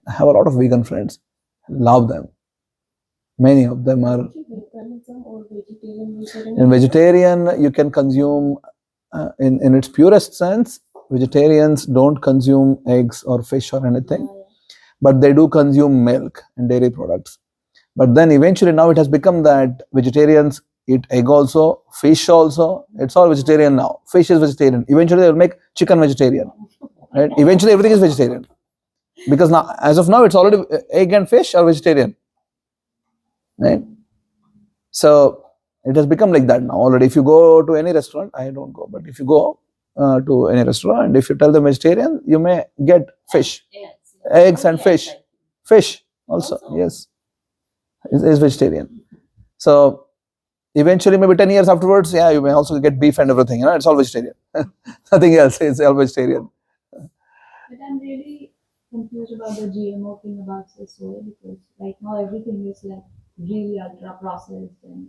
I have a lot of vegan friends. I love them. Many of them are. In vegetarian, you can consume, in its purest sense, vegetarians don't consume eggs or fish or anything, but they do consume milk and dairy products. But then eventually now it has become that vegetarians eat egg also, fish also. It's all vegetarian now. Fish is vegetarian. Eventually they will make chicken vegetarian. Right? Eventually everything is vegetarian. Because now, as of now, it's already egg and fish are vegetarian. Right? So it has become like that now already. If you go to any restaurant, I don't go, but if you go to any restaurant, if you tell them vegetarian, you may get fish, eggs and fish. Fish also, yes, is vegetarian. So eventually, maybe 10 years afterwards, yeah, you may also get beef and everything. You know, it's all vegetarian. Nothing else. It's all vegetarian. But I'm really confused about the GMO thing about the soy, because right now everything is like really ultra processed, and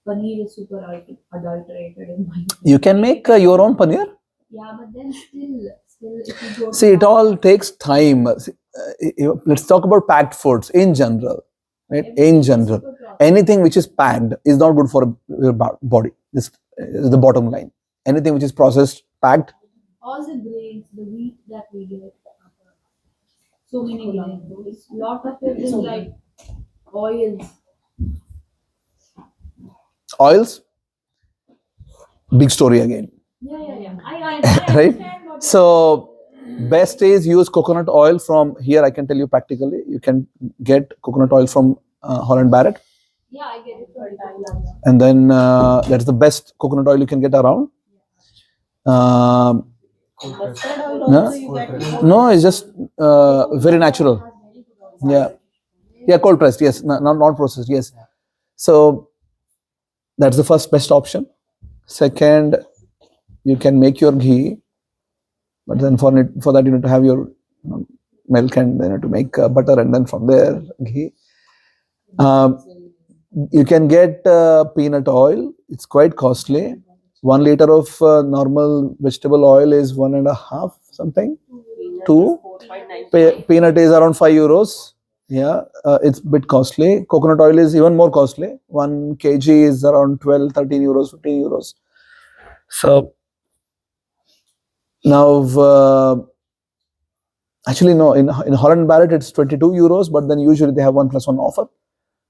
paneer is super adulterated in my opinion. You can make your own paneer. Yeah, but then still, if you go See, it all takes time. Let's talk about packed foods in general. Right? In general, anything which is packed is not good for your body. This is the bottom line. Anything which is processed, packed. all the grains, the wheat that we get, so many grains. Lot of it is like oils. Oils, big story again. Yeah. I Right? understand what So, best is use coconut oil from here. I can tell you practically, you can get coconut oil from Holland Barrett. Yeah, I get it for time. And then that's the best coconut oil you can get around. Mustard oil also you get. No, it's just very natural. Yeah, cold pressed. Yes, not processed. Yes. So that's the first best option. Second, you can make your ghee, but then for that you need to have your milk, and then you have to make butter, and then from there ghee. You can get peanut oil. It's quite costly. 1 liter of normal vegetable oil is 1.5 something. 2. Peanut is around €5. Yeah, it's a bit costly. Coconut oil is even more costly. 1 kg is around 12, 13 euros, 15 euros. So now, actually no, in Holland Barrett it's 22 euros, but then usually they have 1+1 offer.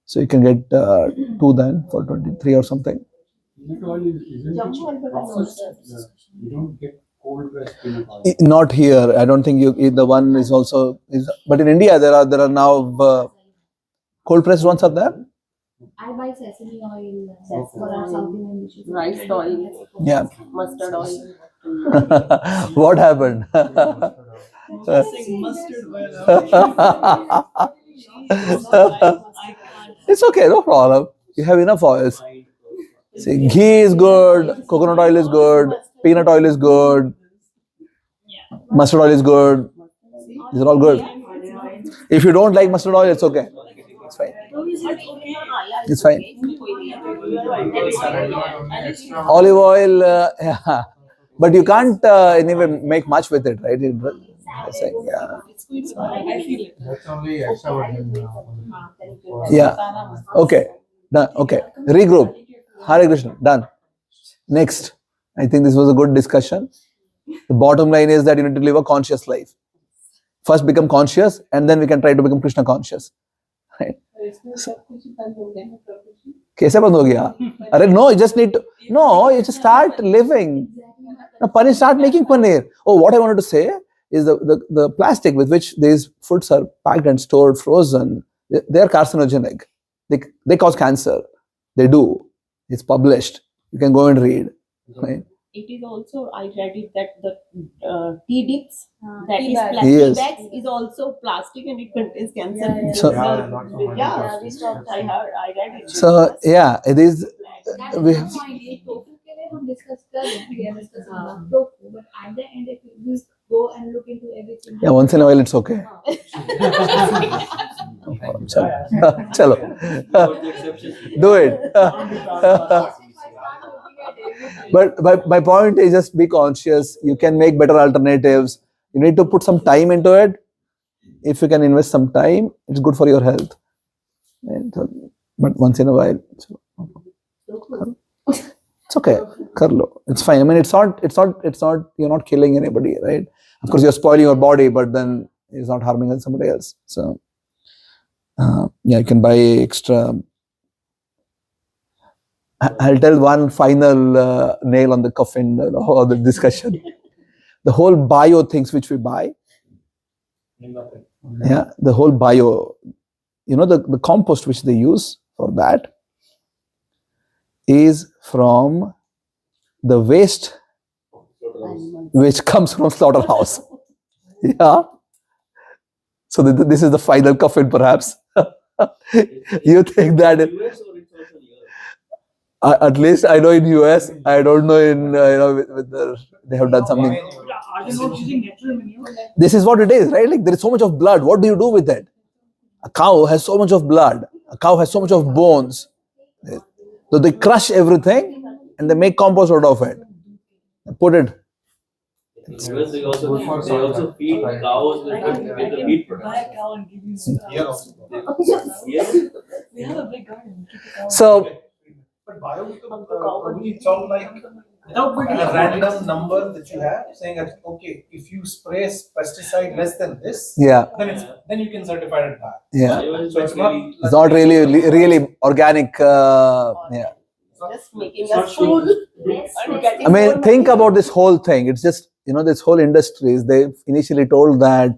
So you can get 2 then for 23 or something. Peanut oil isn't processed. You don't get cold pressed peanut oil. Not here. I don't think the one is also is. But in India there are now cold pressed ones are there. I buy sesame oil for our South Indian dishes. Rice oil. Yeah. Mustard oil. What happened? Mustard oil. It's okay, no problem. You have enough oils. See, ghee is good, coconut oil is good, peanut oil is good, mustard oil is good. These are all good. If you don't like mustard oil, it's okay. It's fine. It's fine. Olive oil, yeah. But you can't anyway make much with it, right? It's like, yeah. That's only extra virgin. Yeah. Okay. Done. Okay. Regroup. Hare Krishna. Done. Next. I think this was a good discussion. The bottom line is that you need to live a conscious life. First become conscious, and then we can try to become Krishna conscious. Right? कैसे बंद हो गया? अरे no, you just need to, no, you just start living. Now, paneer, start making paneer. Oh, what I wanted to say is the plastic with which these foods are packed and stored frozen, they are carcinogenic. They cause cancer. They do. It's published. You can go and read. Right? It is also, I read it that the tea dips, that tea is bags. plastic Yes. bags, is also plastic and it contains cancer. Yeah. So- We stopped. I read it. So yeah, it is. That's We the have, point. ये tofu के लिए हम discuss कर रहे हैं. We are discussing about tofu, but at the end, if you just go and look into everything. yeah, once in a while it's okay. No problem. Chalo. Chalo. Do it. But my point is just be conscious. You can make better alternatives. You need to put some time into it. If you can invest some time, it's good for your health. And so, but once in a while, it's okay. Karlo. It's fine. I mean, it's not, you're not killing anybody, right? Of course, you're spoiling your body, but then it's not harming somebody else. So, Yeah, you can buy extra. I'll tell one final nail on the coffin or the discussion. The whole bio things which we buy. Yeah, the whole bio. The compost which they use for that is from the waste which comes from slaughterhouse. Yeah. So this is the final coffin, perhaps. You think that? At least I know in US. I don't know in whether they have done something. Are they not using natural manure? This is what it is, right? Like there is so much of blood. What do you do with it? A cow has so much of blood. A cow has so much of bones. So they crush everything and they make compost out of it. Put it. Because they also feed cows with the meat product. Buy a cow and give you some cows. We have a big garden. Keep the cows. So, but bio it's all like a random number that you have saying that okay, if you spray pesticide less than this, yeah, then you can certify it back. Yeah, so it's not really organic. Yeah. Just making us food. I mean, think about this whole thing. It's just, this whole industries, they initially told that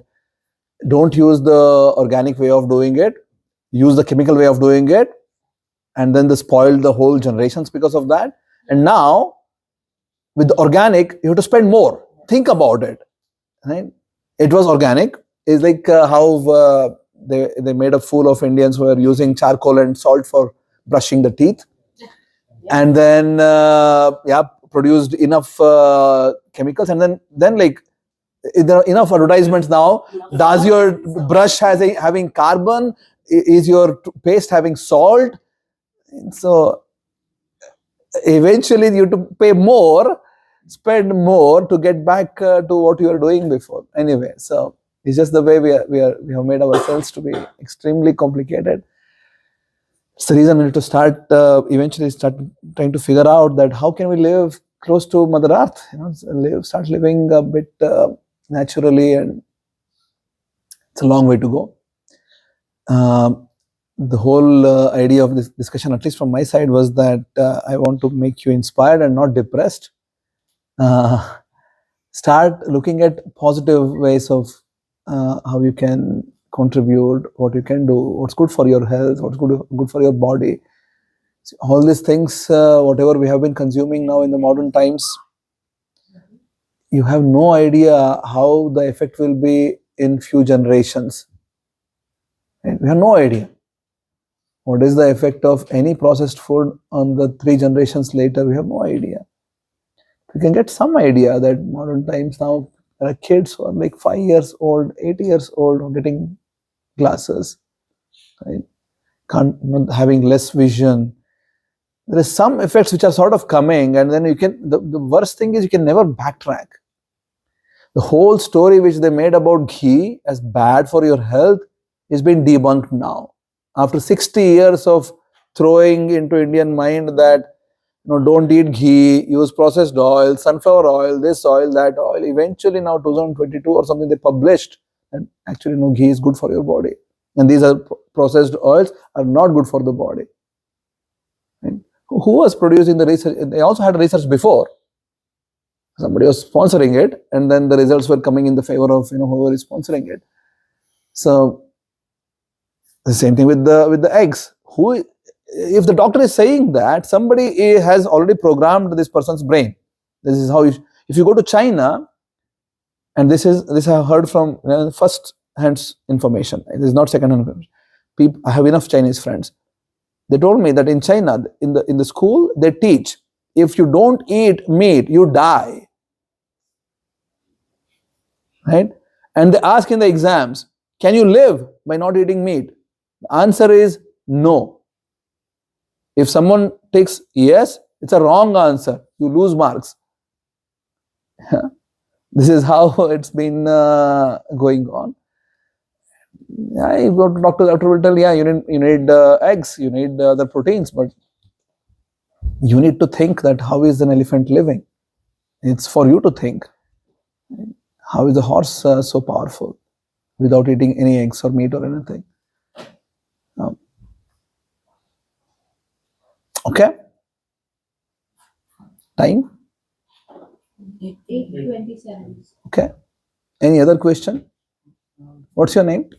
don't use the organic way of doing it, use the chemical way of doing it, and then they spoiled the whole generations because of that. And now, with the organic, you have to spend more. Think about it. Right? It was organic. It's like how they made a fool of Indians who are using charcoal and salt for brushing the teeth. And then produced enough chemicals, and then like there are enough advertisements now. Does your brush having carbon? Is your paste having salt? And so eventually you have to pay more, spend more to get back to what you were doing before. Anyway, so it's just the way we have made ourselves to be extremely complicated. It's the reason we need to eventually start trying to figure out that how can we live close to Mother Earth, start living a bit naturally, and it's a long way to go. The whole idea of this discussion, at least from my side, was that I want to make you inspired and not depressed. Start looking at positive ways of how you can contribute, what you can do, what's good for your health, what's good for your body. So all these things, whatever we have been consuming now in the modern times, you have no idea how the effect will be in few generations. Right? We have no idea. What is the effect of any processed food on the 3 generations later? We have no idea. We can get some idea that modern times now, there are kids who are like 5 years old, 8 years old, who are getting glasses, right? Not having less vision. There is some effects which are sort of coming, and then the worst thing is you can never backtrack. The whole story which they made about ghee as bad for your health is being debunked now. After 60 years of throwing into Indian mind that don't eat ghee, use processed oil, sunflower oil, this oil, that oil. Eventually now 2022 or something, they published that actually no, ghee is good for your body. And these are processed oils are not good for the body. And who was producing the research? They also had research before. Somebody was sponsoring it, and then the results were coming in the favor of whoever is sponsoring it. So the same thing with the eggs. If the doctor is saying that, somebody has already programmed this person's brain. This is how if you go to China, and this I have heard from first hand information. It is not second hand information. I have enough Chinese friends. They told me that in China, in the school, they teach if you don't eat meat, you die. Right? And they ask in the exams, can you live by not eating meat? The answer is no. If someone takes yes, it's a wrong answer. You lose marks. This is how it's been going on. Yeah, you go to doctor will tell, you need eggs, you need the proteins, but you need to think that how is an elephant living? It's for you to think. How is the horse so powerful without eating any eggs or meat or anything? Okay? Time? 8:27. Okay. Any other question? What's your name?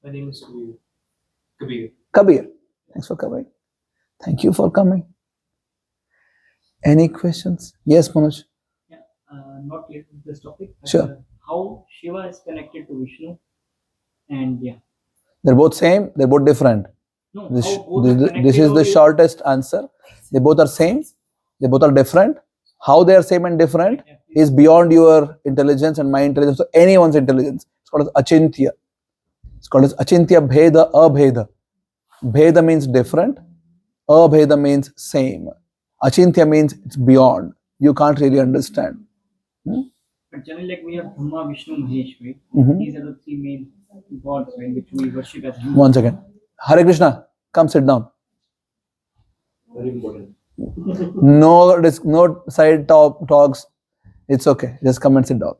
My name is Kabir. Kabir. Thanks for coming. Thank you for coming. Any questions? Yes, Manoj. Yeah, not related to this topic. But, Sure. How Shiva is connected to Vishnu, and yeah. They're both same, they're both different. No, This, how both are this connected is the or shortest answer. They both are same, they both are different. How they are same and different is beyond your intelligence and my intelligence, or anyone's intelligence. It's called as achintya. It's called as achintya bheda abheda. Bheda means different, abheda means same. Achintya means it's beyond. You can't really understand. But generally, like we have Brahma, Vishnu, Mahesh, right? Mhm. These are the three main gods, right, which we worship as Hindus. One second. Hare Krishna, come sit down. Very important. No side talks. It's okay. Just come and sit down.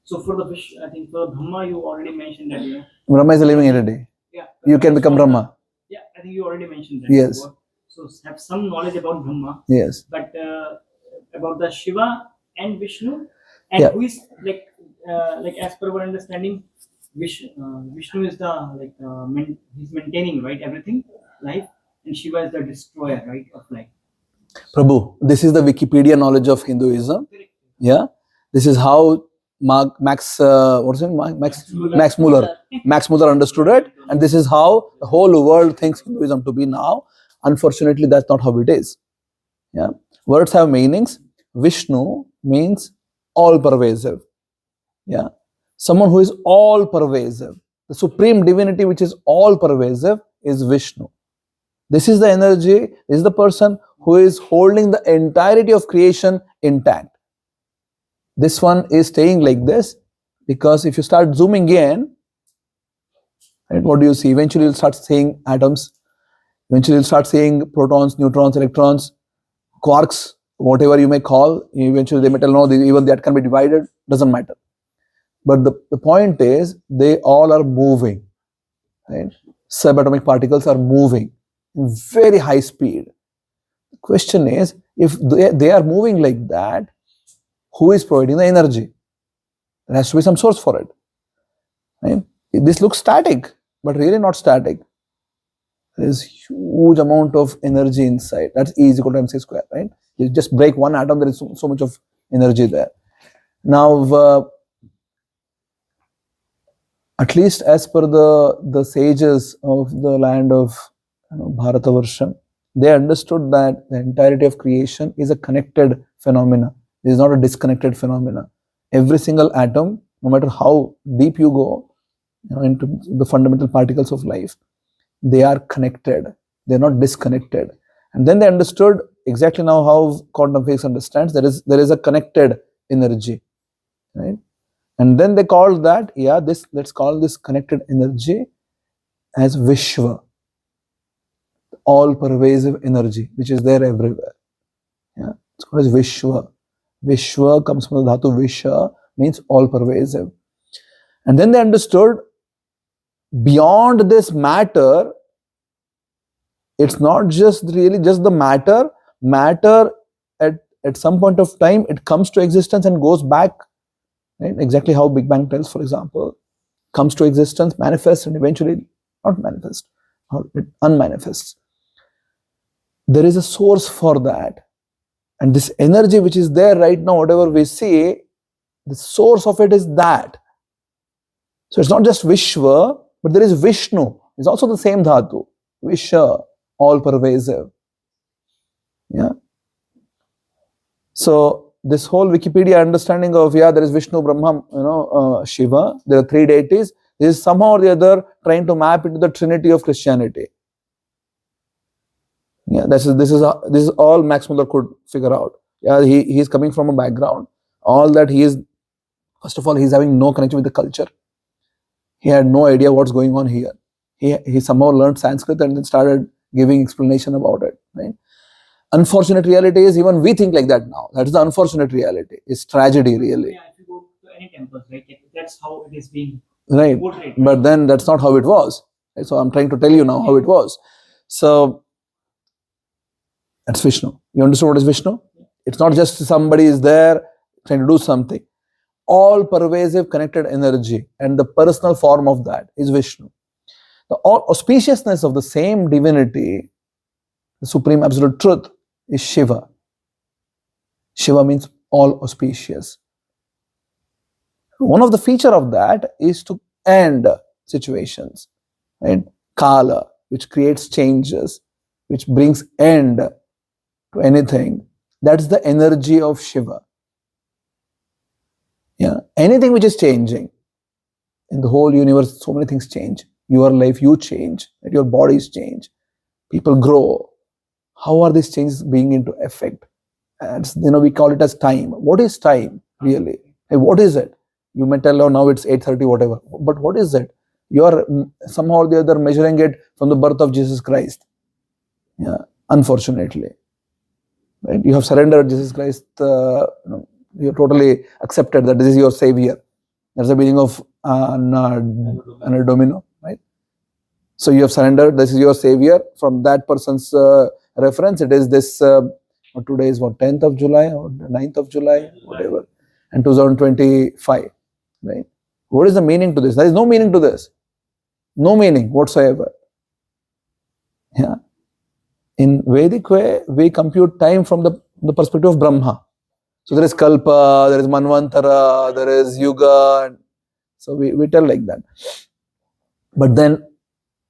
So for the I think for Brahma, you already mentioned that, you know. Brahma is a living entity. Yeah. You can become Brahma. Yeah, I think you already mentioned that. Yes. So have some knowledge about Brahma. Yes. But about the Shiva and Vishnu, and Yeah. who is like as per our understanding, Vishnu is the he's maintaining, right, everything, life, and Shiva is the destroyer, right, of life. Prabhu, this is the Wikipedia knowledge of Hinduism. Yeah. This is how Max Muller understood it, and this is how the whole world thinks Hinduism to be now. Unfortunately, that's not how it is. Yeah. Words have meanings. Vishnu means all pervasive. Yeah. Someone who is all pervasive. The supreme divinity which is all pervasive is Vishnu. This is the energy, this is the person who is holding the entirety of creation intact. This one is staying like this because if you start zooming in, right, what do you see? Eventually you'll start seeing atoms, eventually you'll start seeing protons, neutrons, electrons, quarks, whatever you may call. Eventually they may tell no, even that can be divided, doesn't matter. But the point is they all are moving, right? Subatomic particles are moving in very high speed. The question is, if they are moving like that, who is providing the energy? There has to be some source for it. Right? This looks static, but really not static. There is huge amount of energy inside. That's E is equal to mc square, right? You just break one atom, there is so much of energy there. Now, at least as per the sages of the land of Bharatavarsha, they understood that the entirety of creation is a connected phenomena. It is not a disconnected phenomena. Every single atom, no matter how deep you go into the fundamental particles of life, they are connected. They are not disconnected. And then they understood exactly now how quantum physics understands there is a connected energy, right? And then they called that, let's call this connected energy as Vishwa, all pervasive energy, which is there everywhere. Yeah, it's called as Vishwa. Vishwa comes from the dhatu Visha, means all pervasive. And then they understood beyond this matter, it's not just really just the matter. Matter at some point of time, it comes to existence and goes back. Right? Exactly how Big Bang tells, for example, comes to existence, manifests, and eventually not manifest, or it unmanifests. There is a source for that. And this energy which is there right now, whatever we see, the source of it is that. So it's not just Vishwa, but there is Vishnu. It's also the same dhatu. Visha, all pervasive. Yeah. So this whole Wikipedia understanding of there is Vishnu, Brahma, Shiva. There are three deities. This is somehow or the other trying to map into the Trinity of Christianity. Yeah, this is all Max Muller could figure out. Yeah, he is coming from a background. All that he is, first of all, he is having no connection with the culture. He had no idea what's going on here. He somehow learned Sanskrit and then started giving explanation about it. Right? Unfortunate reality is even we think like that now. That is the unfortunate reality. It's tragedy, really. Yeah, if you go to any temple, right, that's how it is being right. portrayed. But then that's not how it was. So I'm trying to tell you now how it was. So that's Vishnu. You understand what is Vishnu? It's not just somebody is there trying to do something. All pervasive connected energy, and the personal form of that is Vishnu. The auspiciousness of the same divinity, the supreme absolute truth, is Shiva. Shiva means all auspicious. One of the feature of that is to end situations, right? Kala, which creates changes, which brings end to anything. That's the energy of Shiva. Yeah, anything which is changing in the whole universe, so many things change. Your life, you change. Your bodies change. People grow. How are these changes being into effect? And we call it as time. What is time really? Hey, what is it? You may tell, oh, now it's 8:30, whatever. But what is it? You are somehow or the other measuring it from the birth of Jesus Christ. Yeah, unfortunately, right? You have surrendered Jesus Christ. You totally accepted that this is your savior. That's the meaning of Anno Domino, right? So you have surrendered. This is your savior. From that person's reference, it is this. Today is what, 10th of July or 9th of July, whatever, and 2025, right? What is the meaning to this? There is no meaning to this. No meaning whatsoever. Yeah. In Vedic way, we compute time from the perspective of Brahma. So there is Kalpa, there is Manvantara, there is Yuga. So we tell like that. But then,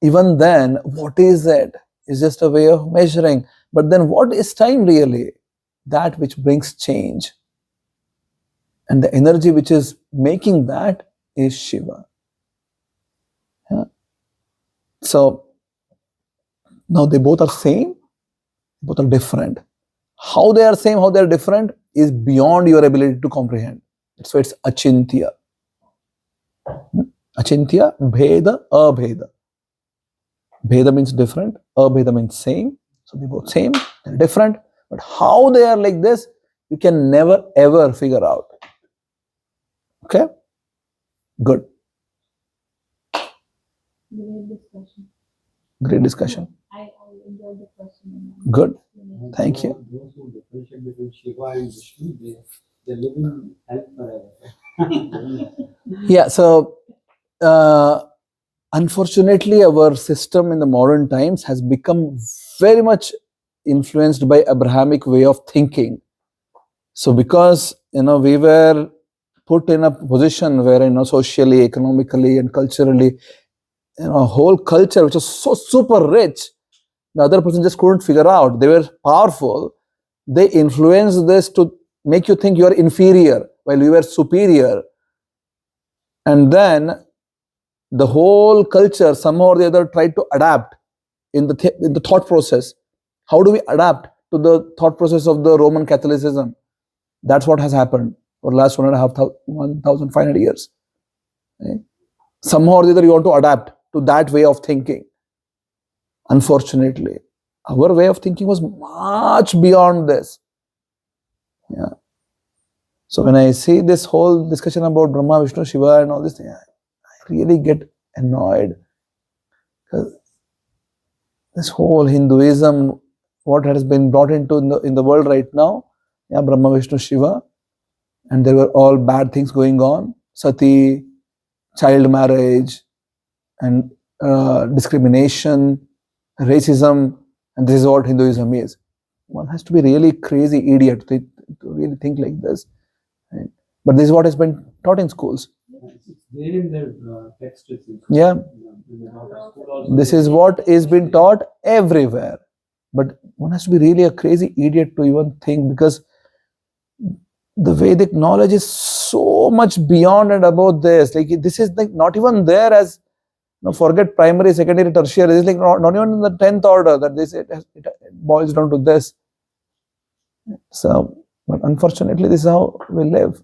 even then, what is it? It's just a way of measuring. But then what is time really? That which brings change. And the energy which is making that is Shiva. Yeah. So now they both are same, both are different. How they are same, how they are different is beyond your ability to comprehend. That's why it's achintya. Achintya, bheda, abheda. Bheda means different, abheda means same. So they both same, they're different. But how they are like this, you can never ever figure out. Okay? Good. Great discussion. Great discussion. I enjoyed the question. Good. Thank you. Those who differentiate between Shiva and Vishnu, they live in hell forever. Yeah, so unfortunately, our system in the modern times has become very much influenced by Abrahamic way of thinking. So because we were put in a position where socially, economically, and culturally, a whole culture which was so super rich, the other person just couldn't figure out. They were powerful. They influenced this to make you think you are inferior while you were superior. And then the whole culture somehow or the other tried to adapt in the thought process. How do we adapt to the thought process of the Roman Catholicism? That's what has happened for the last 1,500 years. Right? Somehow or the other you want to adapt to that way of thinking. Unfortunately, our way of thinking was much beyond this. Yeah. So when I see this whole discussion about Brahma, Vishnu, Shiva and all this thing, I really get annoyed. Because this whole Hinduism, what has been brought into in the world right now, yeah, Brahma, Vishnu, Shiva, and there were all bad things going on, sati, child marriage, and discrimination, racism, and this is what Hinduism is. One has to be really crazy idiot to really think like this. Right? But this is what has been taught in schools. It's there in their text. Yeah. This is what is being taught everywhere. But one has to be really a crazy idiot to even think, because the Vedic knowledge is so much beyond and above this. Like this is like not even there as, forget primary, secondary, tertiary. It's like not even in the 10th order that it boils down to this. So, but unfortunately, this is how we live.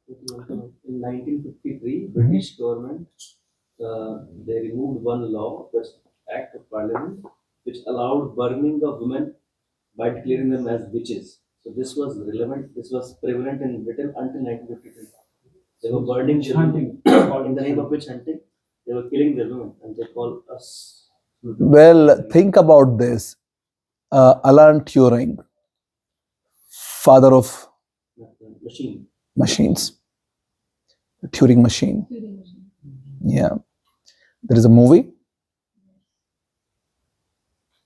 In 1953, British government they removed one law, first Act of Parliament, which allowed burning of women by declaring them as witches. So this was relevant. This was prevalent in Britain until 1953. They were burning children in the name of witch hunting. They were killing their women, and they call us. Well, think about this. Alan Turing, father of machines, Turing machine. Yeah, there is a movie,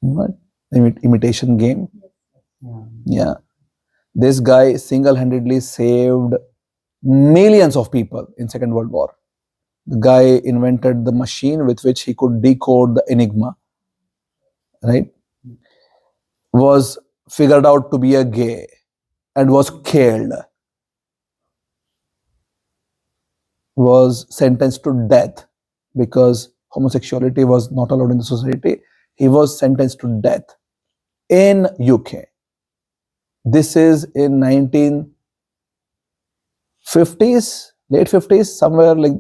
what? Imitation Game. Yeah, this guy single-handedly saved millions of people in Second World War. The guy invented the machine with which he could decode the Enigma, right? Was figured out to be a gay and was killed. Was sentenced to death because homosexuality was not allowed in the society. He was sentenced to death in UK. This is in 1950s, late 50s, somewhere like.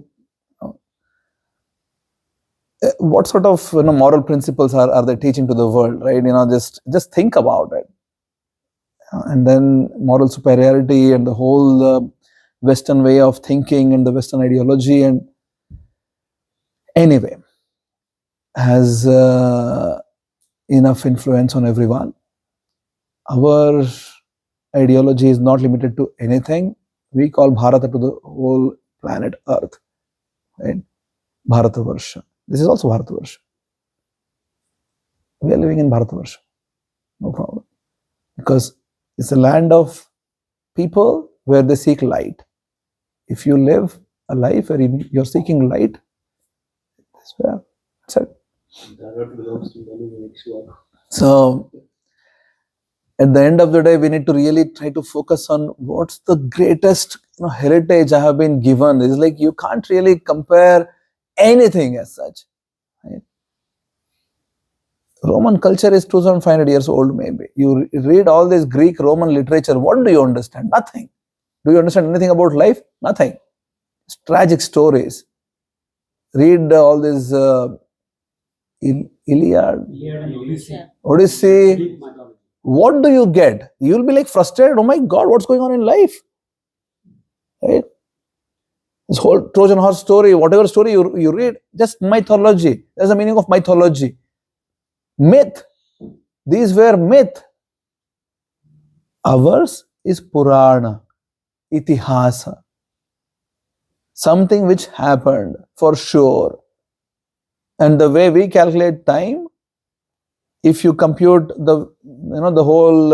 What sort of moral principles are they teaching to the world, right? Just think about it. And then moral superiority and the whole Western way of thinking and the Western ideology, and anyway, has enough influence on everyone. Our ideology is not limited to anything. We call Bharata to the whole planet Earth, right? Bharatavarsha. This is also Bharatavarsha. We are living in Bharatavarsha, no problem, because it's a land of people where they seek light. If you live a life where you're seeking light, that's it. So, at the end of the day, we need to really try to focus on what's the greatest heritage I have been given. It's like you can't really compare anything as such. Right? Roman culture is 2500 years old, maybe. You read all this Greek Roman literature, what do you understand? Nothing. Do you understand anything about life? Nothing. It's tragic stories. Read all this Iliad, Odyssey. What do you get? You'll be like frustrated. Oh my God, what's going on in life? Right? This whole Trojan horse story, whatever story you read, just mythology. That's the meaning of mythology. Myth. These were myth. Ours is Purana, Itihasa. Something which happened for sure. And the way we calculate time, if you compute the whole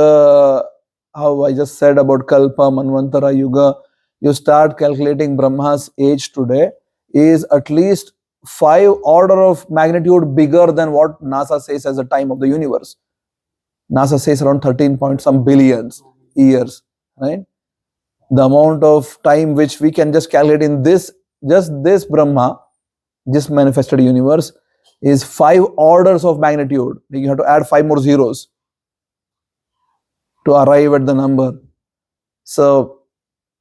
how I just said about Kalpa, Manvantara, Yuga, you start calculating Brahma's age today is at least 5 order of magnitude bigger than what NASA says as the time of the universe. NASA says around 13 point some billions years, right? The amount of time which we can just calculate in this Brahma, this manifested universe, is 5 orders of magnitude. You have to add 5 more zeros to arrive at the number. So,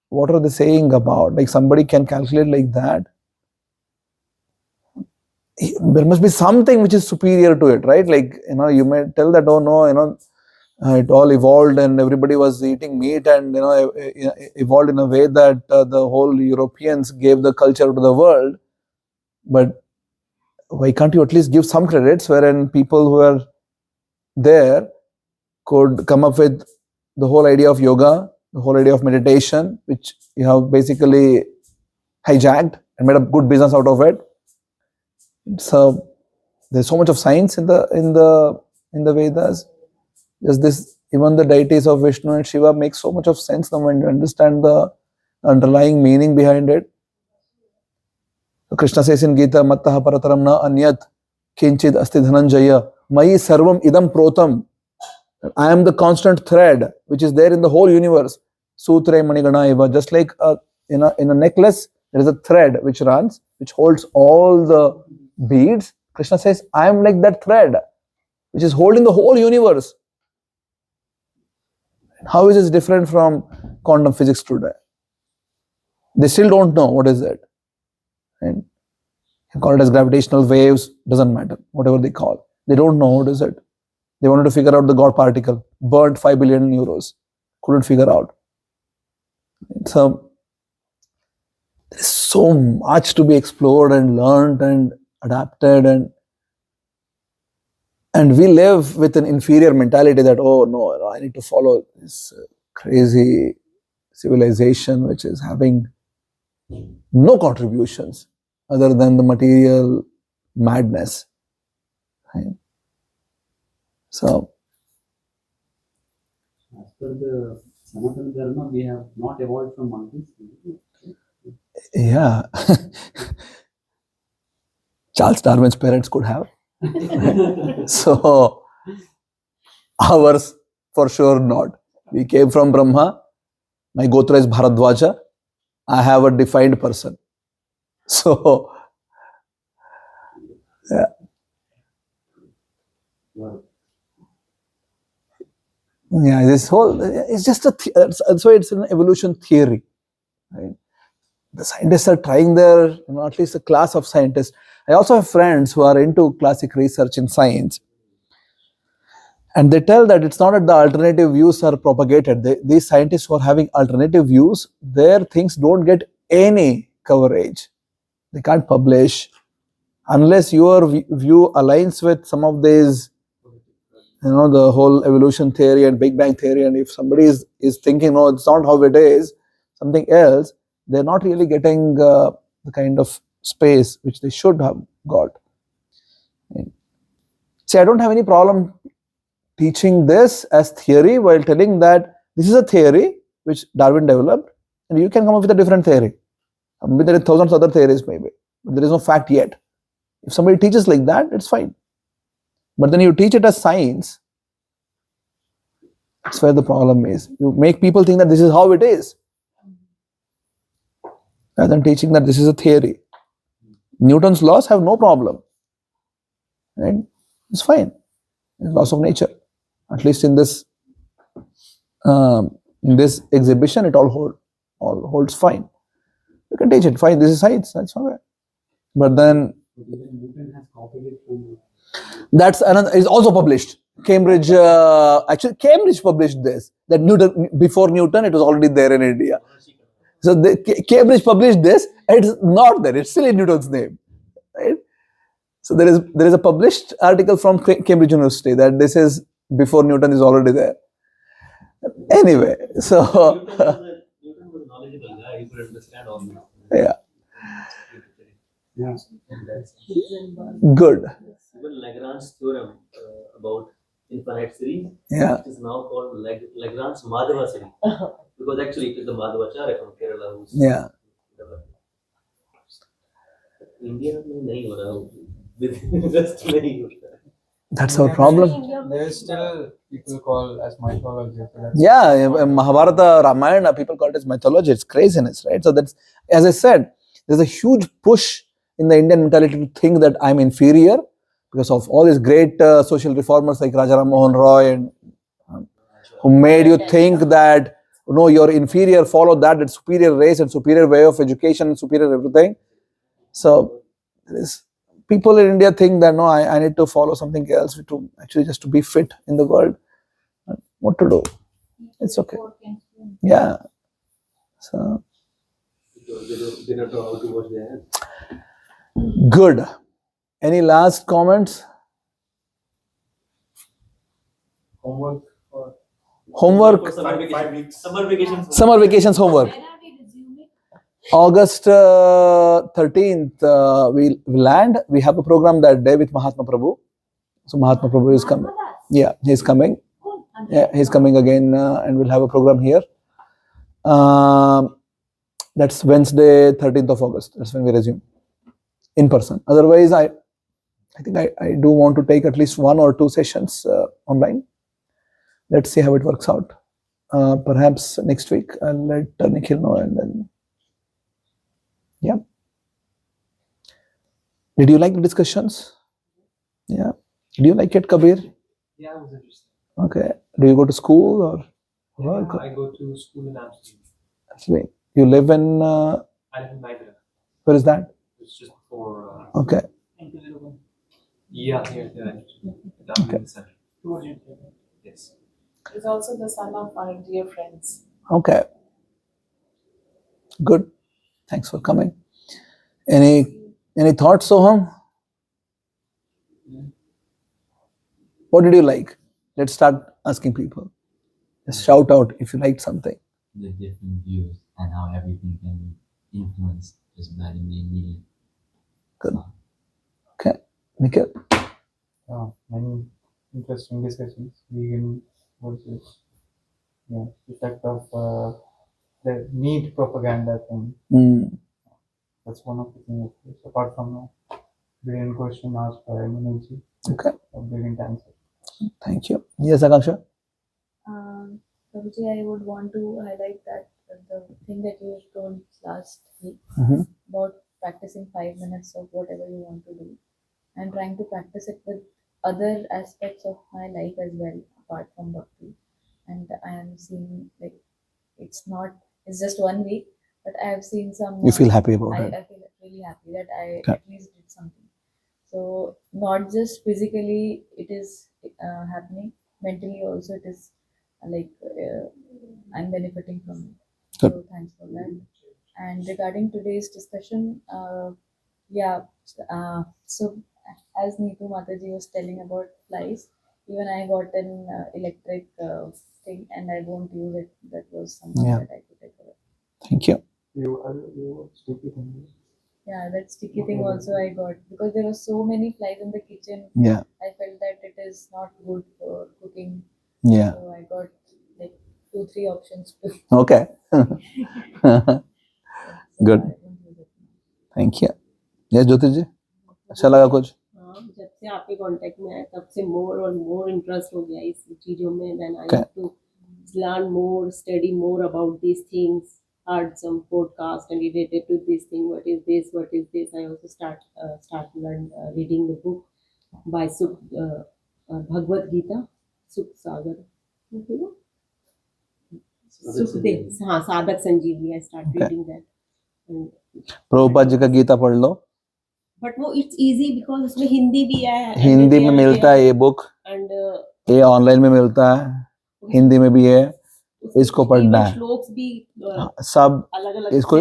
what are they saying about? Like somebody can calculate like that. There must be something which is superior to it, right? Like, you may tell that, oh no, it all evolved and everybody was eating meat and, evolved in a way that the whole Europeans gave the culture to the world. But why can't you at least give some credits wherein people who are there could come up with the whole idea of yoga, the whole idea of meditation, which you have basically hijacked and made a good business out of it. So there's so much of science in the Vedas. Just this, even the deities of Vishnu and Shiva make so much of sense now when you understand the underlying meaning behind it. So Krishna says in Gita, Mattaha parataram na anyat kinchid asti dhananjaya mayi sarvam idam protam. I am the constant thread which is there in the whole universe. Sutre manigana eva. Just like in a necklace, there is a thread which runs, which holds all the beads. Krishna says, I am like that thread which is holding the whole universe. How is this different from quantum physics today? They still don't know what is it. And you call it as gravitational waves, doesn't matter, whatever they call. They don't know what is it. They wanted to figure out the God particle, burnt 5 billion euros, couldn't figure out. So, There is so much to be explored and learned and adapted, and we live with an inferior mentality that, oh no, I need to follow this crazy civilization which is having no contributions other than the material madness. Right? So, as per the Sanatana Dharma, we have not evolved from monkeys. yeah, Charles Darwin's parents could have. So, ours for sure not. We came from Brahma. My Gotra is Bharadwaja. I have a defined person. So, yeah. Yeah, this whole, it's just so it's an evolution theory. Right? The scientists are trying their, at least a class of scientists. I also have friends who are into classic research in science. And they tell that it's not that the alternative views are propagated. These scientists who are having alternative views, their things don't get any coverage. They can't publish unless your view aligns with some of these, the whole evolution theory and Big Bang theory. And if somebody is thinking, no, it's not how it is, something else, they're not really getting the kind of space which they should have got. See, I don't have any problem teaching this as theory while telling that this is a theory which Darwin developed, and you can come up with a different theory. Maybe there are thousands of other theories, maybe, but there is no fact yet. If somebody teaches like that, it's fine. But then you teach it as science, that's where the problem is. You make people think that this is how it is, rather than teaching that this is a theory. Newton's laws have no problem. Right? It's fine. It's laws of nature. At least in this exhibition, it all holds fine. You can teach it, fine. This is science. That's all right. But then Newton has copied it from. That's another. Is also published. Cambridge. Actually, Cambridge published this. That Newton, before Newton, it was already there in India. So Cambridge published this, and it's not there. It's still in Newton's name, right? So there is a published article from Cambridge University that this is before Newton is already there. Anyway, so Newton was a knowledgeable guy. He could understand all this. Yeah. Yeah. Good. Even Lagrange's theorem about infinite series, Yeah. it is now called Lagrange's Madhava series. Because actually it is the Madhavacharya from Kerala who's Yeah. developed. India में नहीं हो रहा, West में ही होता है. That's our problem. There is still people call as mythology. So that's Yeah, Mahabharata, Ramayana, people call it as mythology. It's craziness, right? So that's, as I said, there's a huge push in the Indian mentality to think that I'm inferior because of all these great social reformers like Raja Ram Mohan Roy, and who made you think that, no, you're inferior, follow that, it's superior race and superior way of education and superior everything. So there is, people in India think that, no, I need to follow something else to actually just to be fit in the world. What to do? It's okay. Yeah. So They don't know how to wash their hands. good. Any last comments? Homework or Homework. Summer vacation. 5 weeks. Summer vacations. Summer vacations homework. August 13th, we land. We have a program that day with Mahatma Prabhu. So Mahatma Prabhu is coming. Yeah, he's coming. Yeah, he's coming again, and we'll have a program here. That's Wednesday, 13th of August. That's when we resume in person. Otherwise, I think I do want to take at least 1 or 2 sessions online. Let's see how it works out. Perhaps next week I'll let Nikhil know, and then yeah. Did you like the discussions? Yeah. Did you like it, Kabir? Yeah, it was interesting. Okay. Do you go to school or work? Yeah, I go to school in Amsterdam. Actually, you live in. I live in Nigeria. Where is that? It's just before. Okay. Yeah, here, down Okay. in the center. Yes. He's also the son of our dear friends. Okay. Good. Thanks for coming. Any thoughts, Soham? What did you like? Let's start asking people. Just shout out if you liked something. The different views and how everything can be influenced just by the main media. Good. Okay. Nikhil? Many interesting discussions. Vegan versus effect of the meat propaganda thing. That's one of the things. Apart from a brilliant question asked by Manoj, a brilliant answer. Thank you. Yes, Akansha? Prabhuji, I would want to highlight that the thing that you told last week about practicing 5 minutes of whatever you want to do and trying to practice it with other aspects of my life as well, apart from bhakti. And I am seeing it's just 1 week, but I have seen some. You feel happy about it? I feel really happy that I at least did something. So not just physically, it is happening. Mentally also, it is I'm benefiting from it. So thanks for that. And regarding today's discussion, so as Neetu Mataji was telling about flies, even I got an electric thing and I won't use it. That was something that I could take away. Thank you. You sticky thing. Yeah, that sticky thing also I got because there were so many flies in the kitchen. Yeah. I felt that it is not good for cooking. Yeah. So I got 2-3 options. Okay. Good. Thank you. Yes, Jyoti ji? अच्छा लगा कुछ? जब से आपके contact में आया तब से मोर और मोर इंटरेस्ट हो गया इस चीजों में. Then I have to learn more, study more about these things. Heard some podcast and related to this thing. What is this? What is this? I also start reading the book by Bhagavad Gita, Sukh Sagar. Sukhdev, Sadhak Sanjeevani. I start reading that. Prabhupada ji का गीता पढ़ लो. But वो it's easy because उसमें हिंदी भी है. हिंदी में मिलता है ये बुक. And ये ऑनलाइन में मिलता है. हिंदी में भी है. इसको पढ़ना है. श्लोक्स भी सब इसको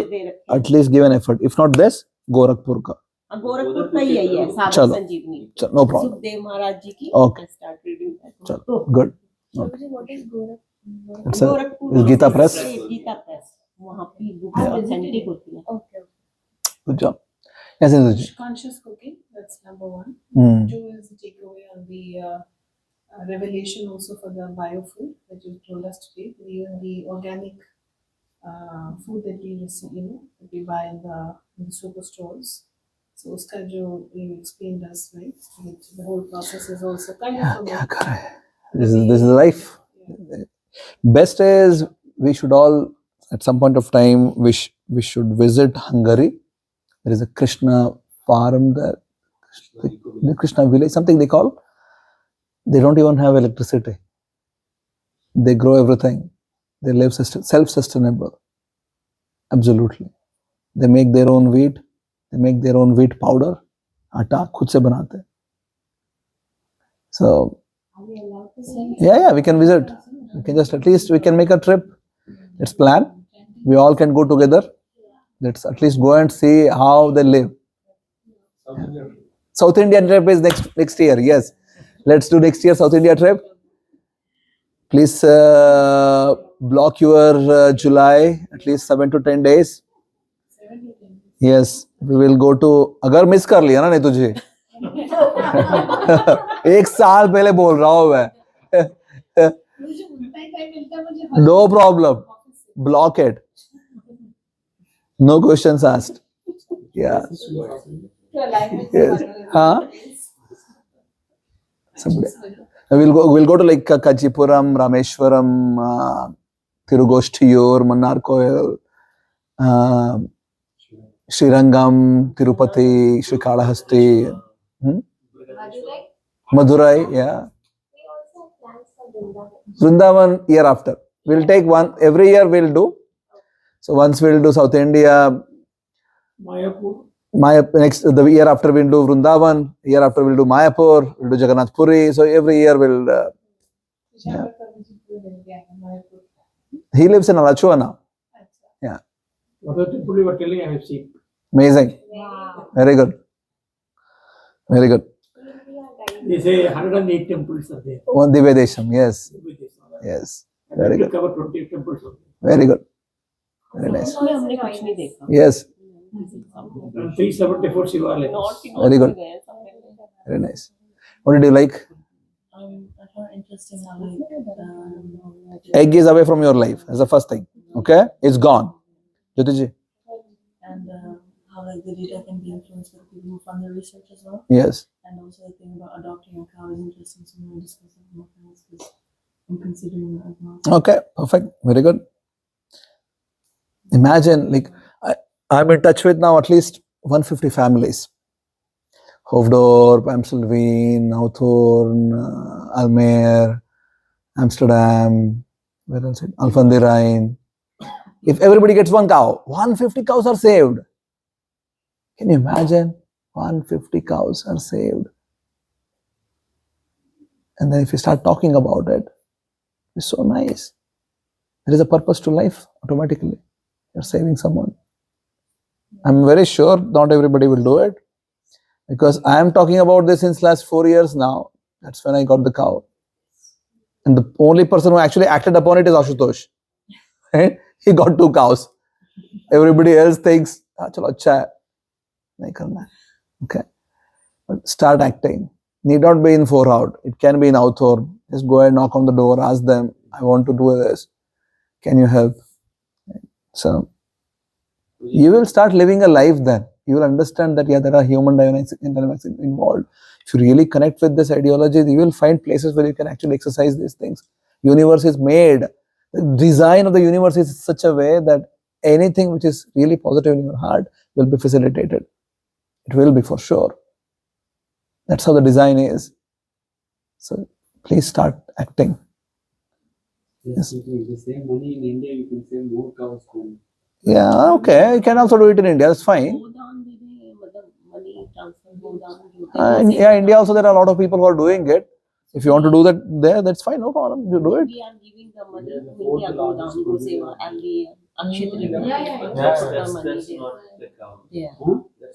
at least give an effort. If not this Gorakhpur का. गोरखपुर का ही है साधक संजीवनी. No problem. सुखदेव महाराज जी की. ओके. Start reading that. चलो good. What is Gorakhpur? Gita Press. Gita Press. वहाँ पे बुक ऑथेंटिक होती है. Okay. Good job. Yes, conscious cooking, that's number 1. 2 is the takeaway on the revelation also for the biofood that you told us today, even the organic food that we receive, that we buy in the superstores. So uska jo you explained us, right? The whole process is also kind of this is life. Best is we should all at some point of time we should visit Hungary. There is a Krishna farm there, the Krishna village, something they call. They don't even have electricity. They grow everything. They live self-sustainable. Absolutely. They make their own wheat. They make their own wheat powder. आटा खुद से बनाते. So, yeah, we can visit. We can just at least we can make a trip. Let's plan. We all can go together. Let's at least go and see how they live. South Indian trip is next year. Yes, let's do next year South India trip. Please block your July at least 7 to 10 days. Yes, we will go to. अगर miss कर लिया ना नहीं तुझे. 1 साल पहले बोल रहा हूँ मैं. No problem. Block it. No questions asked. Yeah. Yes. Huh? Someday. We'll go to like Kachipuram, Rameshwaram, Tirugoshtiyur, Mannarkoil, Srirangam, Tirupati, Srikalahasti, Madurai. Yeah. Vrindavan year after. We'll take one every year. We'll do. So once we'll do South India, Mayapur. The year after we'll do Vrindavan. Year after we'll do Mayapur. We'll do Jagannath Puri. So every year we'll. Yeah. He lives in Alachua now. Yeah. What the temple you were telling, I have seen. Amazing. Very good. Very good. They say 108 temples are there. One Divyadesham, yes. Yes. Very good. Cover 20 temples. Very good. Very nice. हमने कुछ नहीं देखा. Yes. 374 Shivalaya. Very good. Very nice. What did you like? I found it interesting how Egg is away from your life. That's the first thing. Okay? It's gone. Jyotiji? and how like the data can be influenced by people who fund the research as well. Yes. And also the thing about adopting a cow is interesting, so I'm going to discuss it with my friends because I'm considering that as well. Okay. Perfect. Very good. Imagine, like, I'm in touch with now at least 150 families. Hoofddorp, Amstelveen, Hawthorne, Almere, Amsterdam, where else? Alphen aan den Rijn. If everybody gets one cow, 150 cows are saved. Can you imagine? 150 cows are saved. And then if you start talking about it, it's so nice. There is a purpose to life automatically. You're saving someone. I'm very sure not everybody will do it, because I am talking about this since last 4 years now. That's when I got the cow. And the only person who actually acted upon it is Ashutosh. Right? He got 2 cows. Everybody else thinks, chalo acha hai. Nahi karna hai. Okay. But start acting. Need not be in 4 out. It can be in Hawthorne. Just go and knock on the door, ask them, I want to do this. Can you help? So, you will start living a life then. You will understand that, yeah, there are human dynamics involved. If you really connect with this ideology, you will find places where you can actually exercise these things. Universe is made. The design of the universe is such a way that anything which is really positive in your heart will be facilitated. It will be for sure. That's how the design is. So, please start acting. Yes. If you save money in India, you can save more cows than. Yeah, okay. You can also do it in India. That's fine. Yeah, India also, there are a lot of people who are doing it. If you want to do that there, that's fine. No problem. You do it. We are giving the money to India Godam, Goseva, and the Akshitra. That's not the cow. Yeah.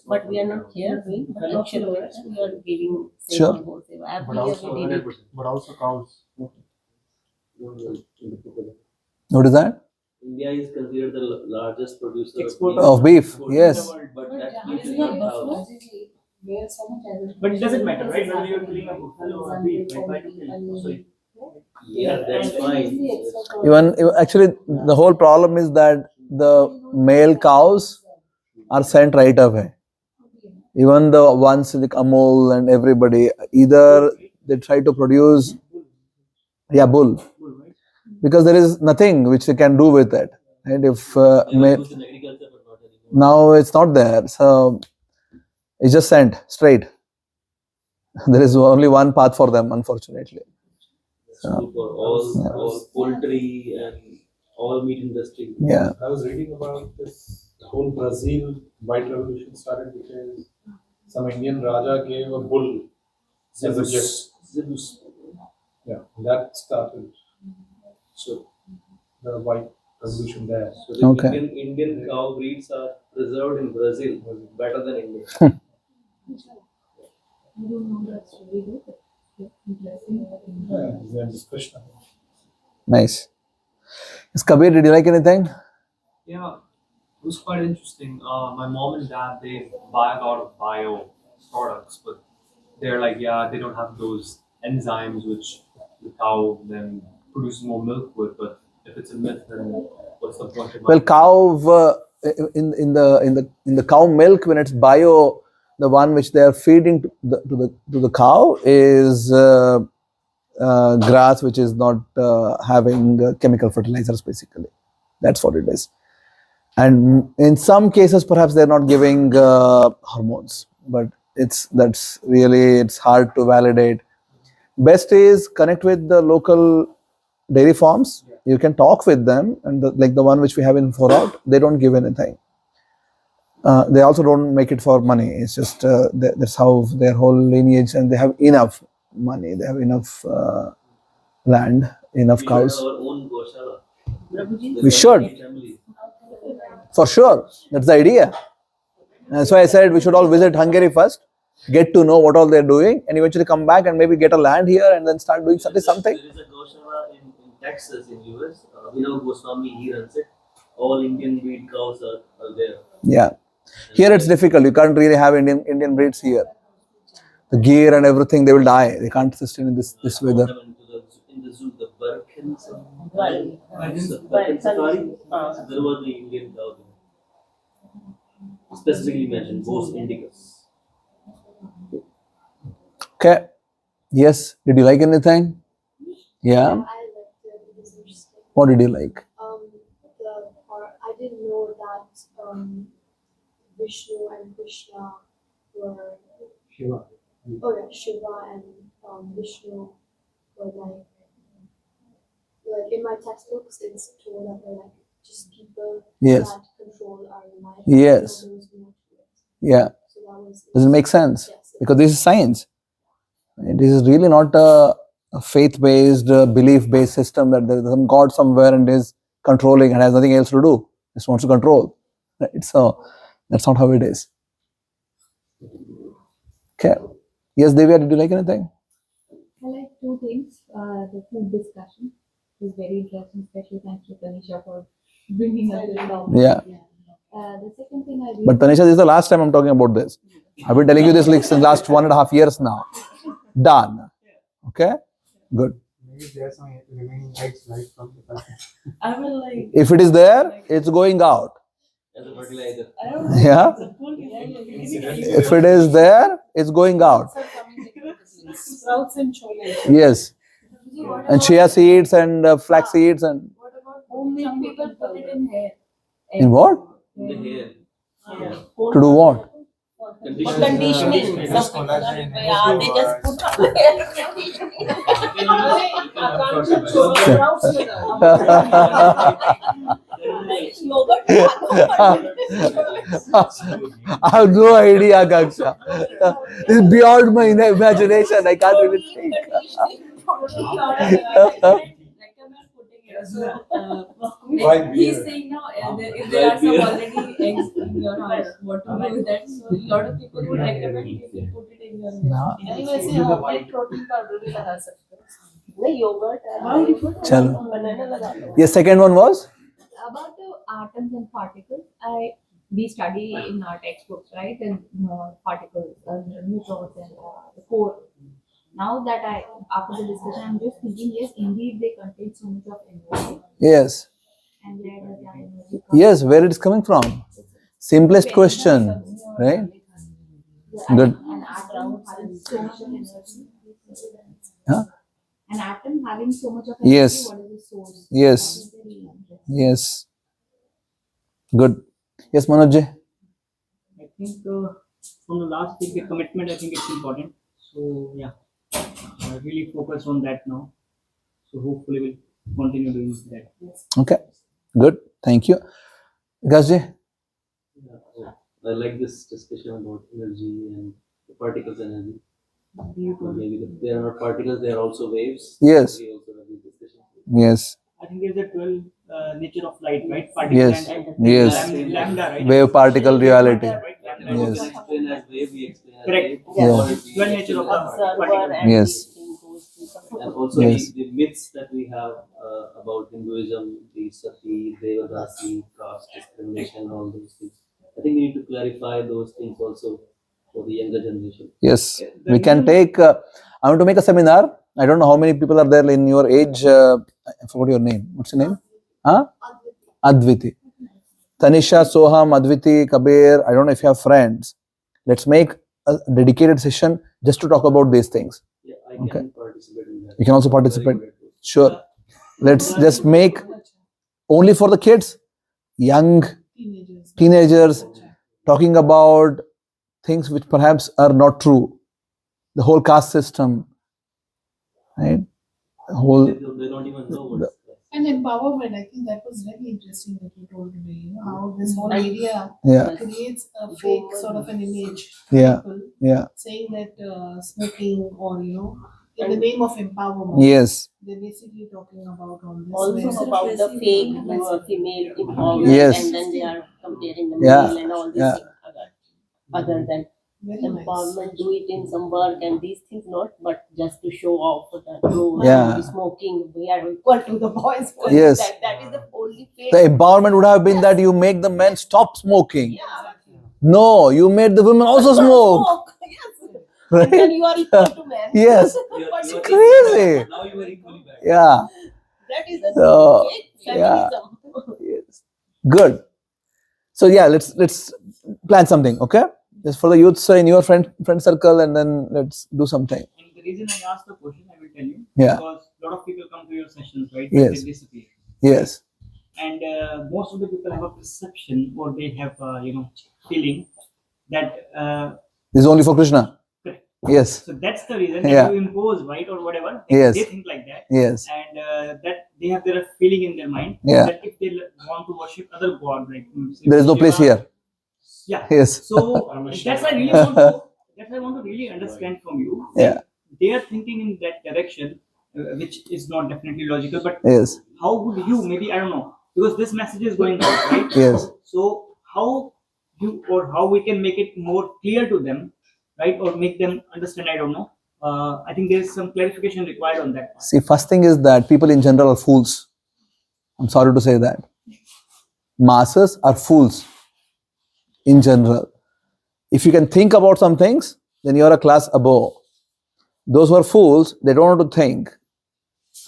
But we are not here doing, but Akshitra, we are giving Sure. Goseva. Every year we did it. But also cows. What is that? India is considered the largest producer Of beef, yes. But that beef is not cows. But it doesn't matter, right? Whether you're killing a buffalo or a beef, right? Yeah, that's fine. Even actually, the whole problem is that the male cows are sent right away. Even the ones like Amul and everybody, either they try to produce, bull, because there is nothing which they can do with it. Right? If now it's not there, so it's just sent straight. There is only one path for them, unfortunately. So, for all poultry and all meat industry. Yeah. I was reading about this whole Brazil white revolution started because some Indian Raja gave a bull as a gift. Yeah, that started. So the white revolution there. So the Okay. Indian cow breeds are preserved in Brazil better than India. Discussion. Nice. Yes, Kabir, did you like anything? Yeah, it was quite interesting. My mom and dad, they buy a lot of bio products, but they're like, yeah, they don't have those enzymes which the cow then produces more milk with. But if it's a myth, then what's the point of Well, cow in the cow milk, when it's bio, the one which they are feeding to the cow is grass, which is not having chemical fertilizers. Basically, that's what it is. And in some cases, perhaps they're not giving hormones, but it's hard to validate. Best is connect with the local dairy farms. You can talk with them, and like the one which we have in 4 out, they don't give anything. They also don't make it for money. It's just that's how their whole lineage, and they have enough money. They have enough land, enough cows. Our own goshala. We should. For sure, that's the idea. So I said we should all visit Hungary first, get to know what all they're doing, and eventually come back and maybe get a land here and then start doing something. There is a Goshawa in Texas, in US. We know Goswami, he runs it. All Indian breed cows are there. Yeah. Here it's difficult. You can't really have Indian breeds here. The gear and everything, they will die. They can't sustain in this weather. In the zoo, the Birkin safari, there was the Indian cow there. Specifically mentioned, Bos indicus. Okay. Yes. Did you like anything? Yeah. What did you like? I didn't know that Vishnu and Krishna were Shiva. Oh yeah, Shiva and Vishnu were like in my textbooks it's told that they're like just people Yes. that control our life. Yes. Yeah. So that was Does it make sense? Because this is science. This is really not a faith-based, belief-based system that there is some God somewhere and is controlling and has nothing else to do. Just wants to control. Right? So that's not how it is. Okay. Yes, Divya, did you like anything? I like two things. The food discussion is very interesting, especially thanks to Tanisha for bringing us this topic. Yeah. The second thing I But Tanisha, this is the last time I'm talking about this. I've been telling you this like since last 1.5 years now. Done. Okay? Good. Maybe there's some remaining lights right from the person. I will like. If it is there, it's going out. As a fertilizer. Yeah? If it is there, it's going out. Sprouts and chola. Yes. And chia seeds and flax seeds and... Some people put it in hair. In what? In the hair. Yeah. To do what? Conditioning. Some people are, yeah, they just put on the hair I have no idea, Gaksha. It's beyond my imagination. I can't even think. He's saying now, if there are some already eggs in your house, what to do with that? So a lot of people would recommend you to put it in your hair. Anyway, say white protein powder भी लगा सकते हो. नहीं yogurt Chalo. banana लगा लो. Yes, second one was? About the atoms and particles, we study in our textbooks, right? And particles, neutrons, and the core. Now that after the discussion, I'm just thinking, yes, indeed, they contain so much of energy. Yes. And where does that energy come Yes, where it is coming from? Simplest question, right? Good. An atom having so much of energy. Huh? An atom having so much of energy, Yes. what is the source? Yes. Yes. Good. Yes, Manoj. I think from the last week, the commitment, I think it's important. So yeah, I really focus on that now. So hopefully we'll continue doing that. Okay. Good. Thank you. Gazji? I like this discussion about energy and the particles energy. Maybe they are not particles, they are also waves. Yes. We also have this discussion. Yes. I think there's a 12 nature of light, right? Particle Yes. and Yes. lambda, right? Wave particle reality. We Yes. explain as wave, we explain as Correct. wave. Yeah. Or we 12 nature of explain particle. Yes. And also Yes. the myths that we have about Hinduism, the Sati, Devadasi, caste discrimination, all those things. I think we need to clarify those things also for the younger generation. Yes. We can take, I want to make a seminar. I don't know how many people are there in your age. I forgot your name. What's your name? Huh? Adviti. Tanisha, Soham, Adviti, Kabir. I don't know if you have friends. Let's make a dedicated session just to talk about these things. Yeah, I can participate in that. You can also participate. Sure. Let's just make only for the kids, young teenagers, talking about things which perhaps are not true. The whole caste system, right? Whole. They don't even know what's And empowerment, I think that was very interesting that you told today. You know how this whole area Yeah. creates a fake sort of an image. Yeah. People Yeah. saying that smoking or in the name of empowerment. Yes. They're basically talking about all this. Also about the fake female empowerment, Yes. and then they are comparing the Yeah. male and all these Yeah. things. Other than empowerment, do it in some work and these things, not but just to show off for that. Yeah. Smoking, we are equal to the boys. Yes. That is the only fake. The empowerment would have been that you make the men stop smoking. No, you made the women also smoke. Yes. Right? And then you are equal to men. Yes. It's crazy. Now you are equally bad. Yeah. That is the So, fake yeah. feminism. Yes. Good. So yeah, let's plan something, okay? Just for the youths in your friend circle, and then let's do something. And the reason I asked the question, I will tell you. Yeah. Because a lot of people come to your sessions, right? Yes. They disappear. Yes. And most of the people have a perception, or they have, feeling that. This is only for Krishna. Correct. Yes. So that's the reason that Yeah. you impose, right, or whatever. Yes. They think like that. Yes. And that they have their feeling in their mind. Yeah. That if they want to worship other god, like There is no place Shiva, here. Yeah. Yes. So that's I really want to. That's I want to really understand from you. Yeah. They are thinking in that direction, which is not definitely logical. But Yes. how would you? Maybe I don't know, because this message is going out, right? Yes. So how you, or how we can make it more clear to them, right, or make them understand? I don't know. I think there is some clarification required on that. See, first thing is that people in general are fools. I'm sorry to say that. Masses are fools in general. If you can think about some things, then you're a class above. Those who are fools, they don't want to think.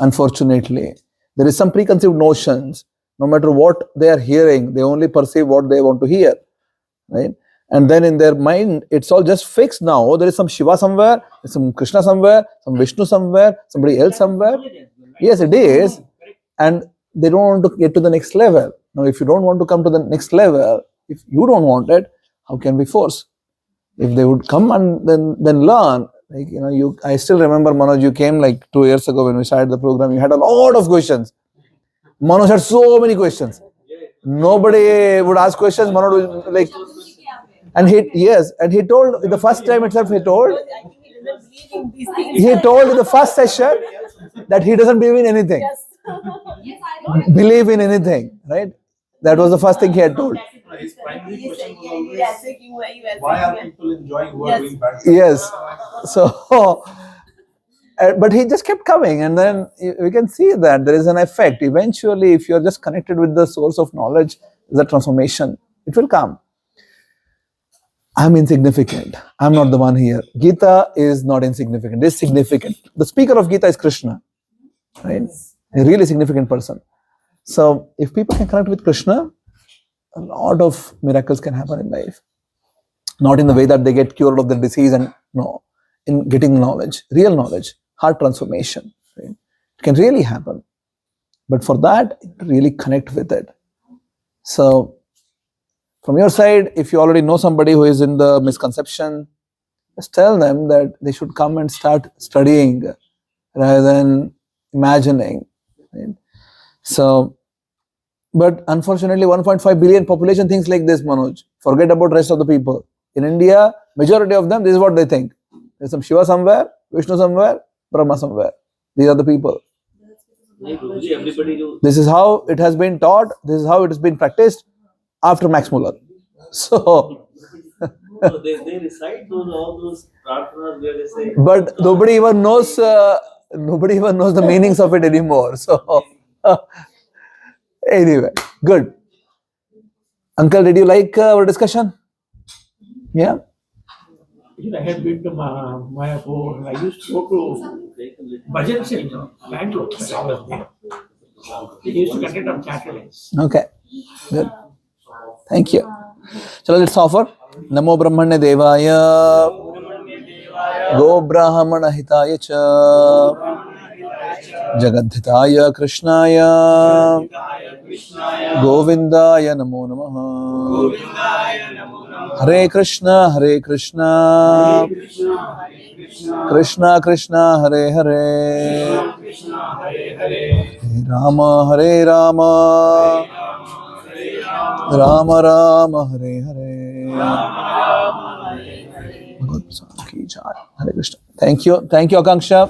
Unfortunately, there is some preconceived notions. No matter what they are hearing, they only perceive what they want to hear, right? And then in their mind, it's all just fixed now. There is some Shiva somewhere, some Krishna somewhere, some Vishnu somewhere, somebody else somewhere. Yes, it is. And they don't want to get to the next level. Now, if you don't want to come to the next level, if you don't want it, how can we force? If they would come and then learn, like, I still remember, Manoj, you came like 2 years ago when we started the program. You had a lot of questions. Manoj had so many questions. Nobody would ask questions. Manoj would, like, and he told the first time itself. He told in the first session that he doesn't believe in anything. Believe in anything, right? That was the first thing he had told. His primary question was always, why are people enjoying who are doing bad? Yes. So, but he just kept coming, and then we can see that there is an effect. Eventually, if you're just connected with the source of knowledge, the transformation, it will come. I'm insignificant. I'm not the one here. Gita is not insignificant. It is significant. The speaker of Gita is Krishna, right? A really significant person. So, if people can connect with Krishna, a lot of miracles can happen in life. Not in the way that they get cured of the disease, and no, in getting knowledge, real knowledge, heart transformation. Right? It can really happen. But for that, really connect with it. So, from your side, if you already know somebody who is in the misconception, just tell them that they should come and start studying rather than imagining. Right? So, but unfortunately, 1.5 billion population thinks like this, Manoj. Forget about the rest of the people. In India, majority of them, this is what they think. There's some Shiva somewhere, Vishnu somewhere, Brahma somewhere. These are the people. This is how it has been taught. This is how it has been practiced after Max Muller. So, they recite all those prarthanas where they say. But nobody even knows the meanings of it anymore. So, anyway, good. Uncle, did you like our discussion? Yeah. I have been to Mayapur. I used to go to Bhajan Center, Bangalore. I was there. They used to conduct on Saturdays. Okay. Good. Thank you. Chalo, let's offer. Namo Brahmane Devaya Go Brahmana Hitaya Cha Jagadhitaya Krishnaya Govindaya Namo Namaha Hare Krishna Krishna Krishna Hare Hare Hare Rama Rama Rama Hare Hare Bhagavad Gita ki jai. Hare Krishna. Thank you, Akanksha.